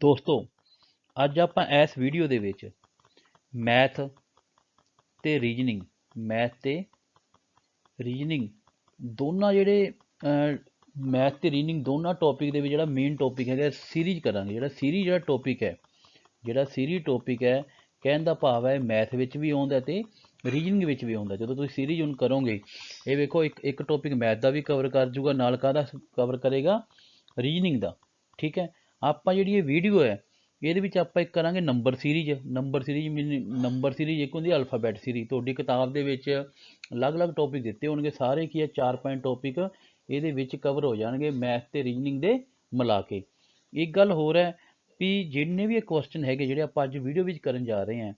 ਦੋਸਤੋ ਅੱਜ ਆਪਾਂ ਇਸ ਵੀਡੀਓ ਦੇ ਵਿੱਚ ਮੈਥ ਤੇ ਰੀਜਨਿੰਗ ਦੋਨਾਂ ਜਿਹੜੇ ਮੈਥ ਤੇ ਰੀਜਨਿੰਗ ਦੋਨਾਂ ਟੌਪਿਕ ਦੇ ਵਿੱਚ ਜਿਹੜਾ ਮੇਨ ਟੌਪਿਕ ਹੈਗਾ ਸੀਰੀਜ਼ ਕਰਾਂਗੇ। ਜਿਹੜਾ ਸੀਰੀਜ਼ ਟੌਪਿਕ ਹੈ ਕਹਿਣ ਦਾ ਭਾਵ ਹੈ ਮੈਥ ਵਿੱਚ ਵੀ ਆਉਂਦਾ ਤੇ ਰੀਜਨਿੰਗ ਵਿੱਚ ਵੀ ਆਉਂਦਾ। ਜਦੋਂ ਤੁਸੀਂ ਸੀਰੀਜ਼ ਹੁਣ ਕਰੋਗੇ ਇਹ ਵੇਖੋ ਇੱਕ ਟੌਪਿਕ ਮੈਥ ਦਾ ਵੀ ਕਵਰ ਕਰ ਜੂਗਾ, ਨਾਲ ਕਾਹਦਾ ਕਵਰ ਕਰੇਗਾ, ਰੀਜਨਿੰਗ ਦਾ। ਠੀਕ ਹੈ, ਆਪਾਂ ਜਿਹੜੀ ਇਹ ਵੀਡੀਓ ਹੈ ਇਹਦੇ ਵਿੱਚ ਆਪਾਂ ਇੱਕ ਕਰਾਂਗੇ ਨੰਬਰ ਸੀਰੀਜ਼ ਇੱਕ ਹੁੰਦੀ ਅਲਫਾਬੈਟ ਸੀਰੀਜ਼। ਤੁਹਾਡੀ ਕਿਤਾਬ ਦੇ ਵਿੱਚ ਅਲੱਗ-ਅਲੱਗ ਟੌਪਿਕ ਦਿੱਤੇ ਹੋਣਗੇ, ਸਾਰੇ ਕੀ ਹੈ 4-5 ਟੌਪਿਕ ਇਹਦੇ ਵਿੱਚ ਕਵਰ ਹੋ ਜਾਣਗੇ ਮੈਥ ਤੇ ਰੀਜਨਿੰਗ ਦੇ ਮਿਲਾ ਕੇ। ਇੱਕ ਗੱਲ ਹੋਰ ਹੈ ਵੀ ਜਿੰਨੇ ਵੀ ਇਹ ਕੁਐਸਚਨ ਹੈਗੇ ਜਿਹੜੇ ਆਪਾਂ ਅੱਜ ਵੀਡੀਓ ਵਿੱਚ ਕਰਨ ਜਾ ਰਹੇ ਹਾਂ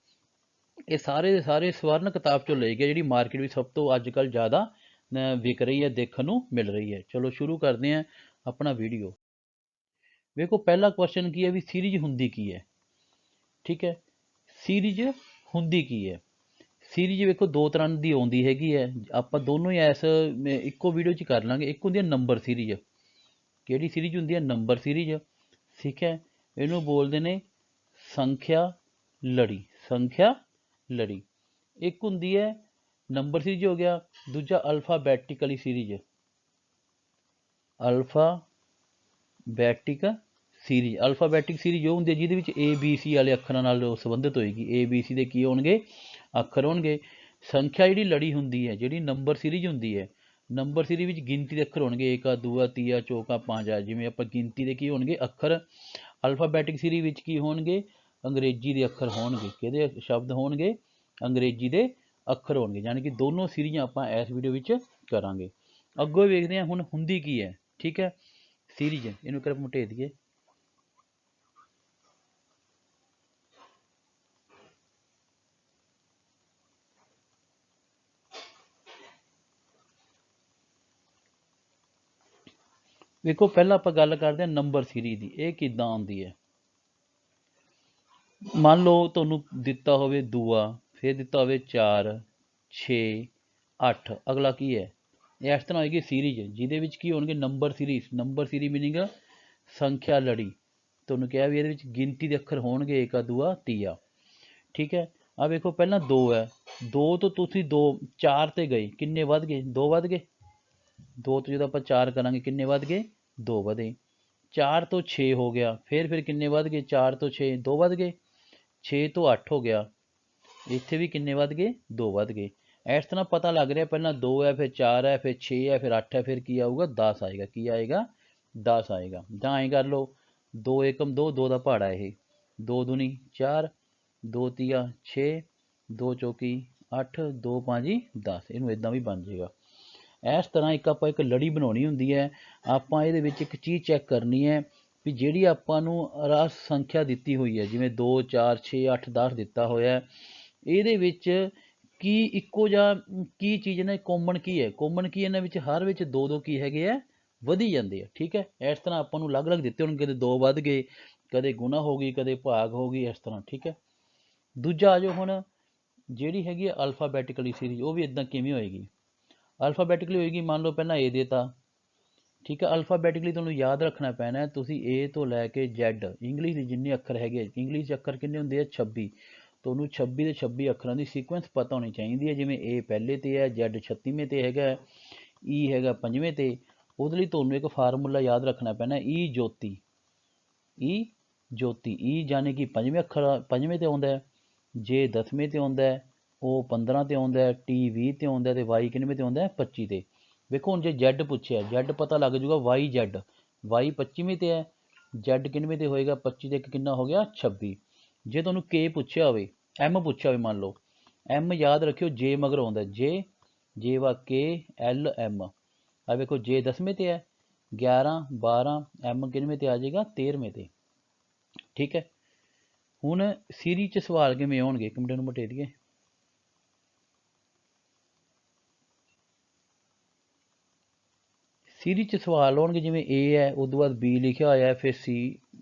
ਇਹ ਸਾਰੇ ਦੇ ਸਾਰੇ ਸਵਰਨ ਕਿਤਾਬ ਚੋਂ ਲਏ ਗਏ, ਜਿਹੜੀ ਮਾਰਕੀਟ ਵਿੱਚ ਸਭ ਤੋਂ ਅੱਜ ਕੱਲ੍ਹ ਜ਼ਿਆਦਾ ਵਿਕ ਰਹੀ ਹੈ, ਦੇਖਣ ਨੂੰ ਮਿਲ ਰਹੀ ਹੈ। ਚਲੋ ਸ਼ੁਰੂ ਕਰਦੇ ਹਾਂ ਆਪਣਾ ਵੀਡੀਓ। ਵੇਖੋ ਪਹਿਲਾ ਕੁਐਸਚਨ ਕੀ ਹੈ ਵੀ ਸੀਰੀਜ਼ ਹੁੰਦੀ ਕੀ ਹੈ। ਠੀਕ ਹੈ, ਸੀਰੀਜ਼ ਹੁੰਦੀ ਕੀ ਹੈ। ਸੀਰੀਜ਼ ਵੇਖੋ ਦੋ ਤਰ੍ਹਾਂ ਦੀ ਆਉਂਦੀ ਹੈਗੀ ਹੈ, ਆਪਾਂ ਦੋਨੋਂ ਹੀ ਇੱਕੋ ਵੀਡੀਓ 'ਚ ਕਰ ਲਾਂਗੇ। ਇੱਕ ਹੁੰਦੀ ਹੈ ਨੰਬਰ ਸੀਰੀਜ਼। ਕਿਹੜੀ ਸੀਰੀਜ਼ ਹੁੰਦੀ ਹੈ? Number series. ਠੀਕ ਹੈ, ਇਹਨੂੰ ਬੋਲਦੇ ਨੇ ਸੰਖਿਆ ਲੜੀ। ਇੱਕ ਹੁੰਦੀ ਹੈ ਨੰਬਰ ਸੀਰੀਜ਼ ਹੋ ਗਿਆ, ਦੂਜਾ ਅਲਫਾਬੈਟਿਕਲੀ ਸੀਰੀਜ਼। ਅਲਫਾਬੈਟਿਕ ਸੀਰੀਜ਼ ਉਹ ਹੁੰਦੀ ਹੈ ਜਿਹਦੇ ਵਿੱਚ ABC ਵਾਲੇ ਅੱਖਰਾਂ ਨਾਲ ਸੰਬੰਧਿਤ ਹੋਏਗੀ। ABC ਦੇ ਕੀ ਹੋਣਗੇ? ਅੱਖਰ ਹੋਣਗੇ। ਸੰਖਿਆ ਜਿਹੜੀ ਲੜੀ ਹੁੰਦੀ ਹੈ, ਜਿਹੜੀ ਨੰਬਰ ਸੀਰੀਜ਼ ਹੁੰਦੀ ਹੈ, ਨੰਬਰ ਸੀਰੀਜ਼ ਵਿੱਚ ਗਿਣਤੀ ਦੇ ਅੱਖਰ ਹੋਣਗੇ, ਏਕਾ ਦੂਆ ਤੀਆ ਚੌਕਾ ਪਾਂਚਾ, ਜਿਵੇਂ ਆਪਾਂ ਗਿਣਤੀ ਦੇ ਕੀ ਹੋਣਗੇ ਅੱਖਰ। ਅਲਫਾਬੈਟਿਕ ਸੀਰੀਜ਼ ਵਿੱਚ ਕੀ ਹੋਣਗੇ? ਅੰਗਰੇਜ਼ੀ ਦੇ ਅੱਖਰ ਹੋਣਗੇ। ਕਿਹਦੇ ਸ਼ਬਦ ਹੋਣਗੇ? ਅੰਗਰੇਜ਼ੀ ਦੇ ਅੱਖਰ ਹੋਣਗੇ। ਯਾਨੀ ਕਿ ਦੋਨੋਂ ਸੀਰੀਜ਼ਾਂ ਆਪਾਂ ਇਸ ਵੀਡੀਓ ਵਿੱਚ ਕਰਾਂਗੇ। ਅੱਗੋਂ ਵੇਖਦੇ ਹਾਂ ਹੁਣ ਹੁੰਦੀ ਕੀ ਹੈ। ਠੀਕ ਹੈ, ਸੀਰੀਜ਼ ਇਹਨੂੰ ਕਰ ਮਟੇ ਦਈਏ। ਵੇਖੋ ਪਹਿਲਾਂ ਆਪਾਂ ਗੱਲ ਕਰਦੇ ਹਾਂ ਨੰਬਰ ਸੀਰੀਜ਼ ਦੀ। ਇਹ ਕਿੱਦਾਂ ਆਉਂਦੀ ਹੈ? ਮੰਨ ਲਓ ਤੁਹਾਨੂੰ ਦਿੱਤਾ ਹੋਵੇ ਦੂਆ, ਫਿਰ ਦਿੱਤਾ ਹੋਵੇ 4 6 8, ਅਗਲਾ ਕੀ ਹੈ? ਇਹ ਇਸ ਤਰ੍ਹਾਂ ਹੋਏਗੀ ਸੀਰੀਜ਼ ਜਿਹਦੇ ਵਿੱਚ ਕੀ ਹੋਣਗੇ? ਨੰਬਰ ਸੀਰੀਜ਼ ਮੀਨਿੰਗ ਸੰਖਿਆ ਲੜੀ। ਤੁਹਾਨੂੰ ਕਿਹਾ ਵੀ ਇਹਦੇ ਵਿੱਚ ਗਿਣਤੀ ਦੇ ਅੱਖਰ ਹੋਣਗੇ, ਏਕਾ ਦੂਆ ਤੀਆ। ਠੀਕ ਹੈ, ਆ ਵੇਖੋ ਪਹਿਲਾਂ 2 ਹੈ, 2 ਤੋਂ ਤੁਸੀਂ 4 ਤੇ ਗਏ, ਕਿੰਨੇ ਵੱਧ ਗਏ? 2 ਵੱਧ ਗਏ। 2 ਤੋਂ ਜਦੋਂ ਆਪਾਂ 4 ਕਰਾਂਗੇ ਕਿੰਨੇ ਵੱਧ ਗਏ? 2 ਵਧੇ। 4 ਤੋਂ 6 ਹੋ ਗਿਆ, ਫਿਰ ਕਿੰਨੇ ਵੱਧ ਗਏ? 4 ਤੋਂ 6 2 ਵੱਧ ਗਏ। 6 ਤੋਂ 8 ਹੋ ਗਿਆ, ਇੱਥੇ ਵੀ ਕਿੰਨੇ ਵੱਧ ਗਏ? 2 ਵੱਧ ਗਏ। ਇਸ ਤਰ੍ਹਾਂ ਪਤਾ ਲੱਗ ਰਿਹਾ ਪਹਿਲਾਂ 2 ਹੈ, ਫਿਰ 4 ਹੈ, ਫਿਰ 6 ਹੈ, ਫਿਰ 8 ਹੈ, ਫਿਰ ਕੀ ਆਊਗਾ? 10 ਆਏਗਾ। ਕੀ ਆਏਗਾ? 10 ਆਏਗਾ। ਜਾਂ ਐਂ ਕਰ ਲਓ 2 ਏਕਮ 2, 2 ਦਾ ਪਹਾੜਾ ਇਹ, 2 ਦੂਣੀ 4, 2 ਤੀਆ 6, 2 ਚੌਕੀ 8, 2 ਪੰਜੀ 10। ਇਹਨੂੰ ਇੱਦਾਂ ਵੀ ਬਣ ਜਾਏਗਾ। ਇਸ ਤਰ੍ਹਾਂ ਆਪਾਂ ਇੱਕ ਲੜੀ ਬਣਾਉਣੀ ਹੁੰਦੀ ਹੈ। ਆਪਾਂ ਇਹਦੇ ਵਿੱਚ ਇੱਕ ਚੀਜ਼ ਚੈੱਕ ਕਰਨੀ ਹੈ ਵੀ ਜਿਹੜੀ ਆਪਾਂ ਨੂੰ ਰਾਸ ਸੰਖਿਆ ਦਿੱਤੀ ਹੋਈ ਹੈ, ਜਿਵੇਂ 2 4 6 8 10 ਦਿੱਤਾ ਹੋਇਆ, ਇਹਦੇ ਵਿੱਚ ਕੀ ਇੱਕੋ ਜਿਹਾ ਕੀ ਚੀਜ਼ ਨੇ? ਕਾਮਨ ਕੀ ਹੈ? ਇਹਨਾਂ ਵਿੱਚ ਹਰ ਵਿੱਚ 2 ਕੀ ਹੈਗੇ ਆ? ਵਧੀ ਜਾਂਦੇ ਆ। ਠੀਕ ਹੈ, ਇਸ ਤਰ੍ਹਾਂ ਆਪਾਂ ਨੂੰ ਅਲੱਗ-ਅਲੱਗ ਦਿੱਤੇ ਹੋਣਗੇ, ਕਦੇ 2 ਵੱਧ ਗਏ, ਕਦੇ ਗੁਣਾ ਹੋ ਗਈ, ਕਦੇ ਭਾਗ ਹੋ ਗਈ, ਇਸ ਤਰ੍ਹਾਂ। ਠੀਕ ਹੈ, ਦੂਜਾ ਆ ਜਾਓ ਹੁਣ ਜਿਹੜੀ ਹੈਗੀ ਹੈ ਅਲਫਾਬੈਟਿਕਲੀ ਸੀਰੀਜ਼। ਉਹ ਵੀ ਇੱਦਾਂ ਕਿਵੇਂ ਹੋਏਗੀ? ਅਲਫਾਬੈਟਿਕਲੀ ਹੋਏਗੀ, ਮੰਨ ਲਓ ਪਹਿਲਾਂ A ਦੇਤਾ। ਠੀਕ ਹੈ, ਅਲਫਾਬੈਟਿਕਲੀ ਤੁਹਾਨੂੰ ਯਾਦ ਰੱਖਣਾ ਪੈਣਾ ਤੁਸੀਂ A ਤੋਂ ਲੈ ਕੇ Z ਇੰਗਲਿਸ਼ ਦੇ ਜਿੰਨੇ ਅੱਖਰ ਹੈਗੇ, ਇੰਗਲਿਸ਼ ਦੇ ਅੱਖਰ ਕਿੰਨੇ ਹੁੰਦੇ ਆ? 26। ਤੁਹਾਨੂੰ 26 ਦੇ 26 ਅੱਖਰਾਂ ਦੀ ਸੀਕੁਐਂਸ ਪਤਾ ਹੋਣੀ ਚਾਹੀਦੀ ਹੈ। ਜਿਵੇਂ A ਪਹਿਲੇ ਤੇ ਹੈ, Z 36ਵੇਂ ਤੇ ਹੈਗਾ, E ਹੈਗਾ 5ਵੇਂ ਤੇ। ਉਹਦੇ ਲਈ ਤੁਹਾਨੂੰ ਇੱਕ ਫਾਰਮੂਲਾ ਯਾਦ ਰੱਖਣਾ ਪੈਣਾ, E ਜੋਤੀ। E ਜਾਨੀ ਕਿ 5ਵੇਂ ਅੱਖਰ 5ਵੇਂ ਤੇ ਆਉਂਦਾ ਹੈ, J 10ਵੇਂ ਤੇ ਆਉਂਦਾ ਹੈ, O 15 ਤੇ ਆਉਂਦਾ ਹੈ, T 20 ਤੇ ਆਉਂਦਾ ਹੈ, ਤੇ Y ਕਿੰਨਵੇਂ ਤੇ ਆਉਂਦਾ ਹੈ? 25 ਤੇ। ਵੇਖੋ ਹੁਣ ਜੇ Z ਪੁੱਛਿਆ, Z ਪਤਾ ਲੱਗ ਜੂਗਾ YZ, Y 25ਵੇਂ ਤੇ ਹੈ, Z ਕਿੰਨਵੇਂ ਤੇ ਹੋਏਗਾ? 25 ਤੇ ਕਿੰਨਾ ਹੋ ਗਿਆ? 26। ਜੇ ਤੁਹਾਨੂੰ K ਪੁੱਛਿਆ ਹੋਵੇ, M ਪੁੱਛਿਆ ਹੋਵੇ, ਮੰਨ ਲਓ M ਯਾਦ ਰੱਖਿਓ J ਮਗਰ ਆਉਂਦਾ, J ਵਾ K L M। ਆ ਵੇਖੋ J 10ਵੇਂ ਤੇ ਹੈ, 11 12, M ਕਿੰਨਵੇਂ ਤੇ ਆ ਜਾਏਗਾ? 13ਵੇਂ ਤੇ। ਠੀਕ ਹੈ, ਹੁਣ ਸੀਰੀਜ਼ 'ਚ ਸਵਾਲ ਕਿਵੇਂ ਆਉਣਗੇ? ਇੱਕ ਮਿੰਟ ਨੂੰ ਮਟੇ ਦੀਏ। ਸੀਰੀਜ਼ 'ਚ ਸਵਾਲ ਆਉਣਗੇ ਜਿਵੇਂ A ਹੈ, ਉਸ ਤੋਂ ਬਾਅਦ B ਲਿਖਿਆ ਹੋਇਆ, ਫਿਰ C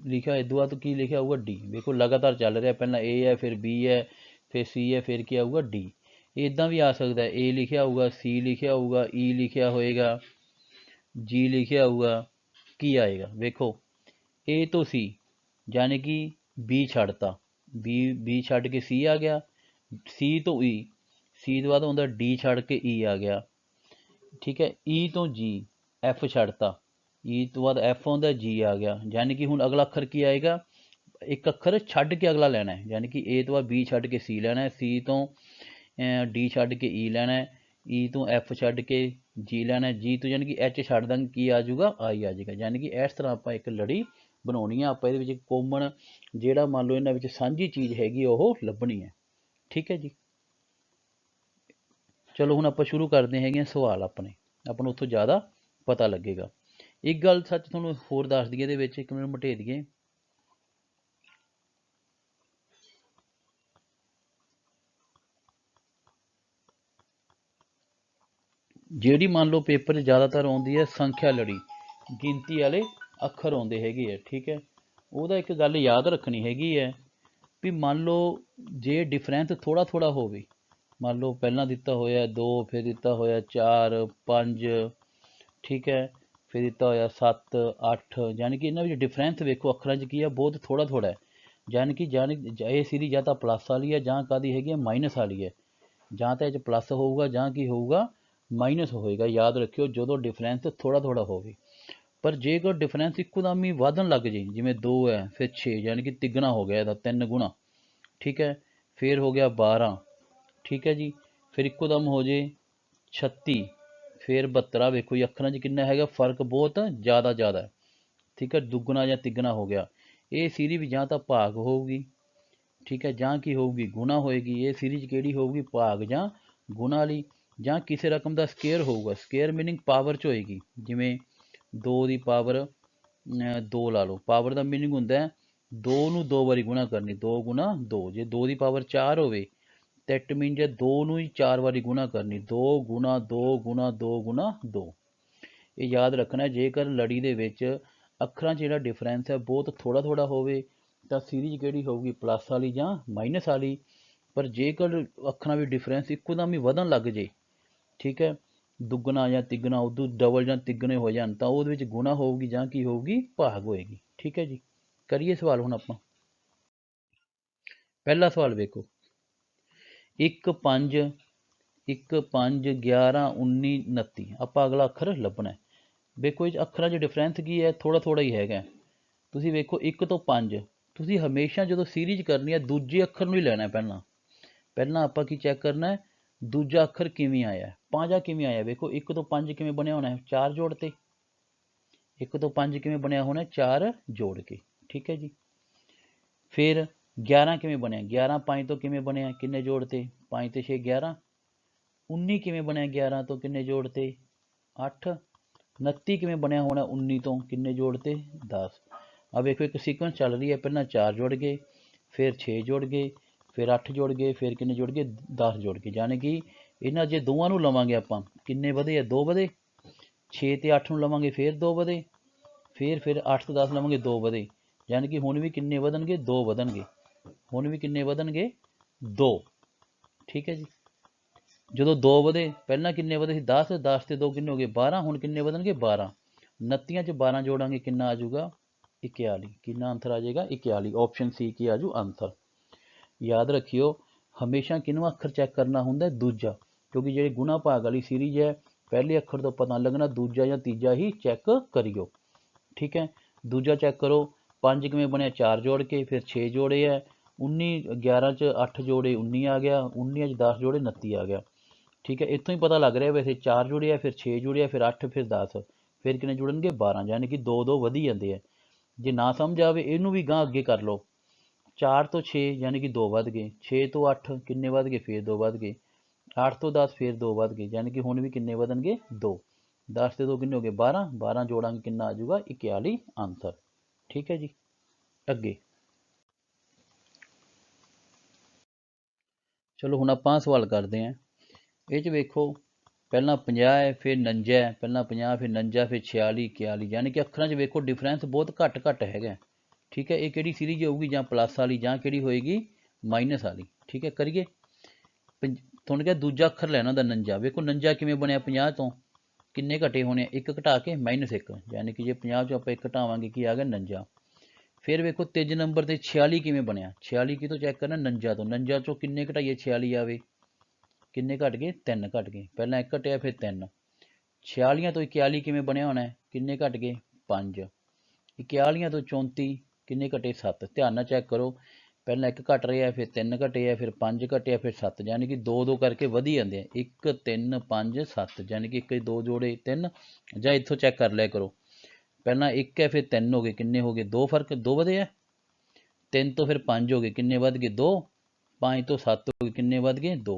ਲਿਖਿਆ ਹੋਇਆ, ਇਸ ਤੋਂ ਬਾਅਦ ਕੀ ਲਿਖਿਆ ਹੋਊਗਾ? D। ਵੇਖੋ ਲਗਾਤਾਰ ਚੱਲ ਰਿਹਾ, ਪਹਿਲਾਂ A ਹੈ, ਫਿਰ B ਹੈ, ਫਿਰ C ਹੈ, ਫਿਰ ਕੀ ਆਊਗਾ? D। ਇੱਦਾਂ ਵੀ ਆ ਸਕਦਾ A ਲਿਖਿਆ ਹੋਊਗਾ, C ਲਿਖਿਆ ਹੋਊਗਾ, E ਲਿਖਿਆ ਹੋਏਗਾ, G ਲਿਖਿਆ ਹੋਊਗਾ, ਕੀ ਆਏਗਾ? ਵੇਖੋ A ਤੋਂ C, यानी कि बी छड्डता, बी छड्ड के सी आ गया, सी तो ई, सी तो बाद आउंदा डी छड्ड के ई आ गया, ठीक है। ई तो जी, एफ छड्डता, ई तो बाद एफ आउंदा, जी आ गया। यानी कि हुण अगला अखर की आएगा, एक अखर छड्ड के अगला लैना है, यानी कि ए तो बाद बी छड्ड के सी लैना है, सी तो डी छड्ड के ई लैना है, ई तो एफ छड्ड के जी लैना है, जी तो यानी कि एच छड्ड ਦਾਂਗੇ ਕੀ ਆ ਜਾਊਗਾ, आई आ ਜਾਏਗਾ। यानी कि इस तरह ਆਪਾਂ ਇੱਕ ਲੜੀ ਬਣਾਉਣੀ ਆ। ਆਪਾਂ ਇਹਦੇ ਵਿੱਚ ਕੋਮਨ ਜਿਹੜਾ ਮੰਨ ਲਓ ਇਹਨਾਂ ਵਿੱਚ ਸਾਂਝੀ ਚੀਜ਼ ਹੈਗੀ ਉਹ ਲੱਭਣੀ ਹੈ, ਠੀਕ ਹੈ ਜੀ। ਚਲੋ ਹੁਣ ਆਪਾਂ ਸ਼ੁਰੂ ਕਰਦੇ ਹੈਗੇ ਸਵਾਲ ਆਪਣੇ, ਆਪਾਂ ਨੂੰ ਉੱਥੋਂ ਜ਼ਿਆਦਾ ਪਤਾ ਲੱਗੇਗਾ। ਇੱਕ ਗੱਲ ਸੱਚ ਤੁਹਾਨੂੰ ਹੋਰ ਦੱਸ ਦਈਏ, ਇਹਦੇ ਵਿੱਚ ਇੱਕ ਮਿੰਟ ਮਟੇ ਦਈਏ, ਜਿਹੜੀ ਮੰਨ ਲਓ ਪੇਪਰ 'ਚ ਜ਼ਿਆਦਾਤਰ ਆਉਂਦੀ ਹੈ ਸੰਖਿਆ ਲੜੀ, ਗਿਣਤੀ ਵਾਲੇ ਅੱਖਰ ਆਉਂਦੇ ਹੈਗੇ ਆ, ਠੀਕ ਹੈ। ਉਹਦਾ ਇੱਕ ਗੱਲ ਯਾਦ ਰੱਖਣੀ ਹੈਗੀ ਹੈ ਵੀ ਮੰਨ ਲਓ ਜੇ ਡਿਫਰੈਂਸ ਥੋੜ੍ਹਾ ਥੋੜ੍ਹਾ ਹੋਵੇ, ਮੰਨ ਲਓ ਪਹਿਲਾਂ ਦਿੱਤਾ ਹੋਇਆ 2, ਫਿਰ ਦਿੱਤਾ ਹੋਇਆ 4, 5, ਠੀਕ ਹੈ, ਫਿਰ ਦਿੱਤਾ ਹੋਇਆ 7, 8, ਯਾਨੀ ਕਿ ਇਹਨਾਂ ਵਿੱਚ ਡਿਫਰੈਂਸ ਵੇਖੋ ਅੱਖਰਾਂ 'ਚ ਕੀ ਆ, ਬਹੁਤ ਥੋੜ੍ਹਾ ਥੋੜ੍ਹਾ ਹੈ। ਯਾਨੀ ਕਿ ਇਹ ਸੀਰੀਜ਼ ਜਾਂ ਤਾਂ ਪਲੱਸ ਵਾਲੀ ਹੈ ਜਾਂ ਕਾਹਦੀ ਹੈਗੀ ਹੈ, ਮਾਈਨਸ ਵਾਲੀ ਹੈ। ਜਾਂ ਤਾਂ ਇਹ 'ਚ ਪਲੱਸ ਹੋਊਗਾ ਜਾਂ ਕੀ ਹੋਊਗਾ, ਮਾਈਨਸ ਹੋਏਗਾ। ਯਾਦ ਰੱਖਿਓ ਜਦੋਂ ਡਿਫਰੈਂਸ ਥੋੜ੍ਹਾ ਥੋੜ੍ਹਾ ਹੋਵੇ। ਪਰ ਜੇਕਰ ਡਿਫਰੈਂਸ ਇੱਕੋਦਮ ਹੀ ਵਧਣ ਲੱਗ ਜੇ, ਜਿਵੇਂ 2 ਹੈ ਫਿਰ 6, ਯਾਨੀ ਕਿ ਤਿੱਗਣਾ ਹੋ ਗਿਆ ਇਹਦਾ, 3 ਗੁਣਾ, ਠੀਕ ਹੈ। ਫਿਰ ਹੋ ਗਿਆ 12, ਠੀਕ ਹੈ ਜੀ। ਫਿਰ ਇੱਕੋਦਮ ਹੋ ਜੇ 36, ਫਿਰ 72। ਵੇਖੋ ਜੀ ਅੱਖਰਾਂ 'ਚ ਕਿੰਨਾ ਹੈਗਾ ਫਰਕ, ਬਹੁਤ ਜ਼ਿਆਦਾ ਜ਼ਿਆਦਾ, ਠੀਕ ਹੈ। ਦੁੱਗਣਾ ਜਾਂ ਤਿੱਗਣਾ ਹੋ ਗਿਆ। ਇਹ ਸੀਰੀਜ਼ ਜਾਂ ਤਾਂ ਭਾਗ ਹੋਊਗੀ, ਠੀਕ ਹੈ, ਜਾਂ ਕੀ ਹੋਊਗੀ, ਗੁਣਾ ਹੋਏਗੀ। ਇਹ ਸੀਰੀਜ਼ ਕਿਹੜੀ ਹੋਊਗੀ, ਭਾਗ ਜਾਂ ਗੁਣਾ ਵਾਲੀ। ਜਾਂ ਕਿਸੇ ਰਕਮ ਦਾ ਸਕੇਅਰ ਹੋਊਗਾ, ਸਕੇਅਰ ਮੀਨਿੰਗ ਪਾਵਰ 'ਚ ਹੋਏਗੀ, ਜਿਵੇਂ 2 ਦੀ ਪਾਵਰ 2 ਲਾ ਲਓ। ਪਾਵਰ ਦਾ ਮੀਨਿੰਗ ਹੁੰਦਾ 2 ਨੂੰ 2 ਵਾਰੀ ਗੁਣਾ ਕਰਨੀ, 2 ਗੁਣਾ 2। ਜੇ 2 ਦੀ ਪਾਵਰ 4 ਹੋਵੇ ਤਾਂ ਇਟ ਮੀਨ ਜੇ 2 ਨੂੰ ਹੀ 4 ਵਾਰੀ ਗੁਣਾ ਕਰਨੀ, 2 ਗੁਣਾ 2 ਗੁਣਾ 2 ਗੁਣਾ 2। ਇਹ ਯਾਦ ਰੱਖਣਾ, ਜੇਕਰ ਲੜੀ ਦੇ ਵਿੱਚ ਅੱਖਰਾਂ 'ਚ ਜਿਹੜਾ ਡਿਫਰੈਂਸ ਹੈ ਬਹੁਤ ਥੋੜ੍ਹਾ ਥੋੜ੍ਹਾ ਹੋਵੇ ਤਾਂ ਸੀਰੀਜ਼ ਕਿਹੜੀ ਹੋਊਗੀ, ਪਲੱਸ ਵਾਲੀ ਜਾਂ ਮਾਈਨਸ ਵਾਲੀ। ਪਰ ਜੇਕਰ ਅੱਖਰਾਂ ਵਿੱਚ ਡਿਫਰੈਂਸ ਇੱਕੋਦਮ ਹੀ ਵਧਣ ਲੱਗ ਜੇ, ਠੀਕ ਹੈ, ਦੁੱਗਣਾ ਜਾਂ ਤਿੱਗਣਾ, ਉਦੋਂ ਡਬਲ ਜਾਂ ਤਿੱਗਣੇ ਹੋ ਜਾਣ, ਤਾਂ ਉਹਦੇ ਵਿੱਚ ਗੁਣਾ ਹੋਊਗੀ ਜਾਂ ਕੀ ਹੋਊਗੀ, ਭਾਗ ਹੋਏਗੀ, ਠੀਕ ਹੈ ਜੀ। ਕਰੀਏ ਸਵਾਲ ਹੁਣ ਆਪਾਂ। ਪਹਿਲਾ ਸਵਾਲ ਵੇਖੋ, 1 5 1 5 11 19 29। ਆਪਾਂ ਅਗਲਾ ਅੱਖਰ ਲੱਭਣਾ। ਵੇਖੋ ਇਹ ਅੱਖਰਾਂ 'ਚ ਡਿਫਰੈਂਸ ਕੀ ਹੈ, ਥੋੜ੍ਹਾ ਥੋੜ੍ਹਾ ਹੀ ਹੈਗਾ। ਤੁਸੀਂ ਵੇਖੋ 1 ਤੋਂ 5, ਤੁਸੀਂ ਹਮੇਸ਼ਾ ਜਦੋਂ ਸੀਰੀਜ਼ ਕਰਨੀ ਹੈ ਦੂਜੇ ਅੱਖਰ ਨੂੰ ਹੀ ਲੈਣਾ। ਪਹਿਲਾਂ ਆਪਾਂ ਕੀ ਚੈੱਕ ਕਰਨਾ, ਦੂਜਾ ਅੱਖਰ ਕਿਵੇਂ ਆਇਆ, ਪਾਂਜਾ ਕਿਵੇਂ ਆਇਆ। ਵੇਖੋ 1 ਤੋਂ 5 ਕਿਵੇਂ ਬਣਿਆ ਹੋਣਾ, 4 ਜੋੜ ਤੇ। 1 ਤੋਂ 5 ਕਿਵੇਂ ਬਣਿਆ ਹੋਣਾ, 4 ਜੋੜ ਕੇ, ਠੀਕ ਹੈ ਜੀ। ਫਿਰ 11 ਕਿਵੇਂ ਬਣਿਆ, 11 5 ਤੋਂ ਕਿਵੇਂ ਬਣਿਆ, ਕਿੰਨੇ ਜੋੜ ਤੇ, 5 ਤੇ 6 11। 19 ਕਿਵੇਂ ਬਣਿਆ, 11 ਤੋਂ ਕਿੰਨੇ ਜੋੜ ਤੇ, 8। 29 ਕਿਵੇਂ ਬਣਿਆ ਹੋਣਾ, 19 ਤੋਂ ਕਿੰਨੇ ਜੋੜ ਤੇ, 10। ਆ ਵੇਖੋ ਇੱਕ ਸੀਕੁਐਂਸ ਚੱਲ ਰਹੀ ਹੈ, ਪਹਿਲਾਂ 4 ਜੁੜ ਗਏ, ਫਿਰ 6 ਜੁੜ ਗਏ, ਫਿਰ 8 ਜੁੜ ਗਏ, ਫਿਰ ਕਿੰਨੇ ਜੁੜ ਗਏ, 10 ਜੁੜ ਗਏ। ਯਾਨੀ ਕਿ ਇਹਨਾਂ ਜੇ ਦੋਵਾਂ ਨੂੰ ਲਵਾਂਗੇ ਆਪਾਂ, ਕਿੰਨੇ ਵਧੇ ਆ, 2 ਵਧੇ। 6 ਤੇ 8 ਨੂੰ ਲਵਾਂਗੇ ਫਿਰ 2 ਵਧੇ, ਫਿਰ 8 ਤੇ 10 ਲਵਾਂਗੇ 2 ਵਧੇ। ਯਾਨੀ ਕਿ ਹੁਣ ਵੀ ਕਿੰਨੇ ਵਧਣਗੇ, 2 ਵਧਣਗੇ। ਹੁਣ ਵੀ ਕਿੰਨੇ ਵਧਣਗੇ, 2, ਠੀਕ ਹੈ ਜੀ। ਜਦੋਂ 2 ਵਧੇ, ਪਹਿਲਾਂ ਕਿੰਨੇ ਵਧੇ ਸੀ, 10, 10 ਤੇ 2 ਕਿੰਨੇ ਹੋ ਗਏ, 12। ਹੁਣ ਕਿੰਨੇ ਵਧਣਗੇ, 12। 29 'ਚ 12 ਜੋੜਾਂਗੇ ਕਿੰਨਾ ਆ ਜਾਊਗਾ, 41। ਕਿੰਨਾ ਆਨਸਰ ਆ ਜਾਏਗਾ, 41। ਆਪਸ਼ਨ ਸੀ ਕੀ ਆ ਜੂ ਆਨਸਰ। ਯਾਦ ਰੱਖਿਓ ਹਮੇਸ਼ਾ ਕਿਹਨੂੰ ਅੱਖਰ ਚੈੱਕ ਕਰਨਾ ਹੁੰਦਾ, ਦੂਜਾ, ਕਿਉਂਕਿ ਜਿਹੜੇ ਗੁਣਾ ਭਾਗ ਵਾਲੀ ਸੀਰੀਜ਼ ਹੈ ਪਹਿਲੇ ਅੱਖਰ ਤੋਂ ਪਤਾ ਲੱਗਣਾ, ਦੂਜਾ ਜਾਂ ਤੀਜਾ ਹੀ ਚੈੱਕ ਕਰਿਓ, ਠੀਕ ਹੈ। ਦੂਜਾ ਚੈੱਕ ਕਰੋ, 5 ਕਿਵੇਂ ਬਣਿਆ, 4 ਜੋੜ ਕੇ, ਫਿਰ 6 ਜੋੜੇ ਹੈ, 19 11 'ਚ 8 ਜੋੜੇ 19 ਆ ਗਿਆ, 19 'ਚ 10 ਜੋੜੇ 29 ਆ ਗਿਆ, ਠੀਕ ਹੈ। ਇੱਥੋਂ ਹੀ ਪਤਾ ਲੱਗ ਰਿਹਾ ਵੈਸੇ 4 ਜੁੜਿਆ, ਫਿਰ 6 ਜੁੜਿਆ, ਫਿਰ 8, ਫਿਰ 10, ਫਿਰ ਕਿੰਨੇ ਜੁੜਨਗੇ, 12। ਯਾਨੀ ਕਿ 2 2 ਵਧੀ ਜਾਂਦੇ ਆ। ਜੇ ਨਾ ਸਮਝ ਆਵੇ ਇਹਨੂੰ ਵੀ ਗਾਂ ਅੱਗੇ ਕਰ ਲਓ। 4 ਤੋਂ 6 ਯਾਨੀ ਕਿ 2 ਵੱਧ ਗਏ, 6 ਤੋਂ 8 ਕਿੰਨੇ ਵੱਧ ਗਏ, ਫਿਰ 2 ਵੱਧ ਗਏ, 8 ਤੋਂ 10 ਫਿਰ 2 ਵੱਧ ਗਏ। ਯਾਨੀ ਕਿ ਹੁਣ ਵੀ ਕਿੰਨੇ ਵਧਣਗੇ, 2। 10 ਤੇ 2 ਕਿੰਨੇ ਹੋ ਗਏ, 12। 12 ਜੋੜਾਂਗੇ ਕਿੰਨਾ ਆ ਜਾਊਗਾ, 41 ਆਨਸਰ, ਠੀਕ ਹੈ ਜੀ। ਅੱਗੇ ਚਲੋ ਹੁਣ ਆਪਾਂ ਸਵਾਲ ਕਰਦੇ ਹਾਂ। ਇਹ 'ਚ ਵੇਖੋ ਪਹਿਲਾਂ 50 ਹੈ, ਫਿਰ 49 ਹੈ, ਪਹਿਲਾਂ 50 ਫਿਰ 49 ਫਿਰ 46 41। ਯਾਨੀ ਕਿ ਅੱਖਰਾਂ 'ਚ ਵੇਖੋ ਡਿਫਰੈਂਸ ਬਹੁਤ ਘੱਟ ਹੈਗਾ, ਠੀਕ ਹੈ। ਇਹ ਕਿਹੜੀ ਸੀਰੀਜ਼ ਹੋਊਗੀ, ਜਾਂ ਪਲੱਸ ਵਾਲੀ ਜਾਂ ਕਿਹੜੀ ਹੋਏਗੀ, ਮਾਈਨਸ ਵਾਲੀ, ਠੀਕ ਹੈ। ਕਰੀਏ, ਤੁਹਾਨੂੰ ਕਿਹਾ ਦੂਜਾ ਅੱਖਰ ਲੈਣਾ ਹੁੰਦਾ 49। ਵੇਖੋ 49 ਕਿਵੇਂ ਬਣਿਆ, 50 ਤੋਂ ਕਿੰਨੇ ਘਟੇ ਹੋਣੇ, 1 ਘਟਾ ਕੇ -1। ਯਾਨੀ ਕਿ ਜੇ 50 'ਚੋਂ ਆਪਾਂ 1 ਘਟਾਵਾਂਗੇ ਕੀ ਆ ਗਿਆ, 49। फिर वेखो तीजे नंबर ते 46 किवें बनिया, 46 की तो चैक करना 49 तो, 49 चों किन्ने घटाइए 46 आवे, किन्ने घट गए 3 घट गए, पहला 1 घटिया फिर 3, 46 तो 41 किवें बनिया होना है, किन्ने घट गए 5, 41 तो 34 किन्ने घटे 7, ध्यान नाल चैक करो, पहला 1 घट रहा है फिर 3 घटे है फिर 5 घटे फिर 7, यानी कि 2 करके वधी जाते हैं, 1 3 5 7, यानी कि 1 2 जोड़े 3, ਜਾਂ इत्थों चैक कर लिया करो, पहला 1 है फिर 3 हो गए, किन्ने हो गए 2 फर्क 2 वधे है, 3 तो फिर 5 हो गए, किन्ने वध गए 2, 5 तो 7 हो गए, किन्ने वध गए 2,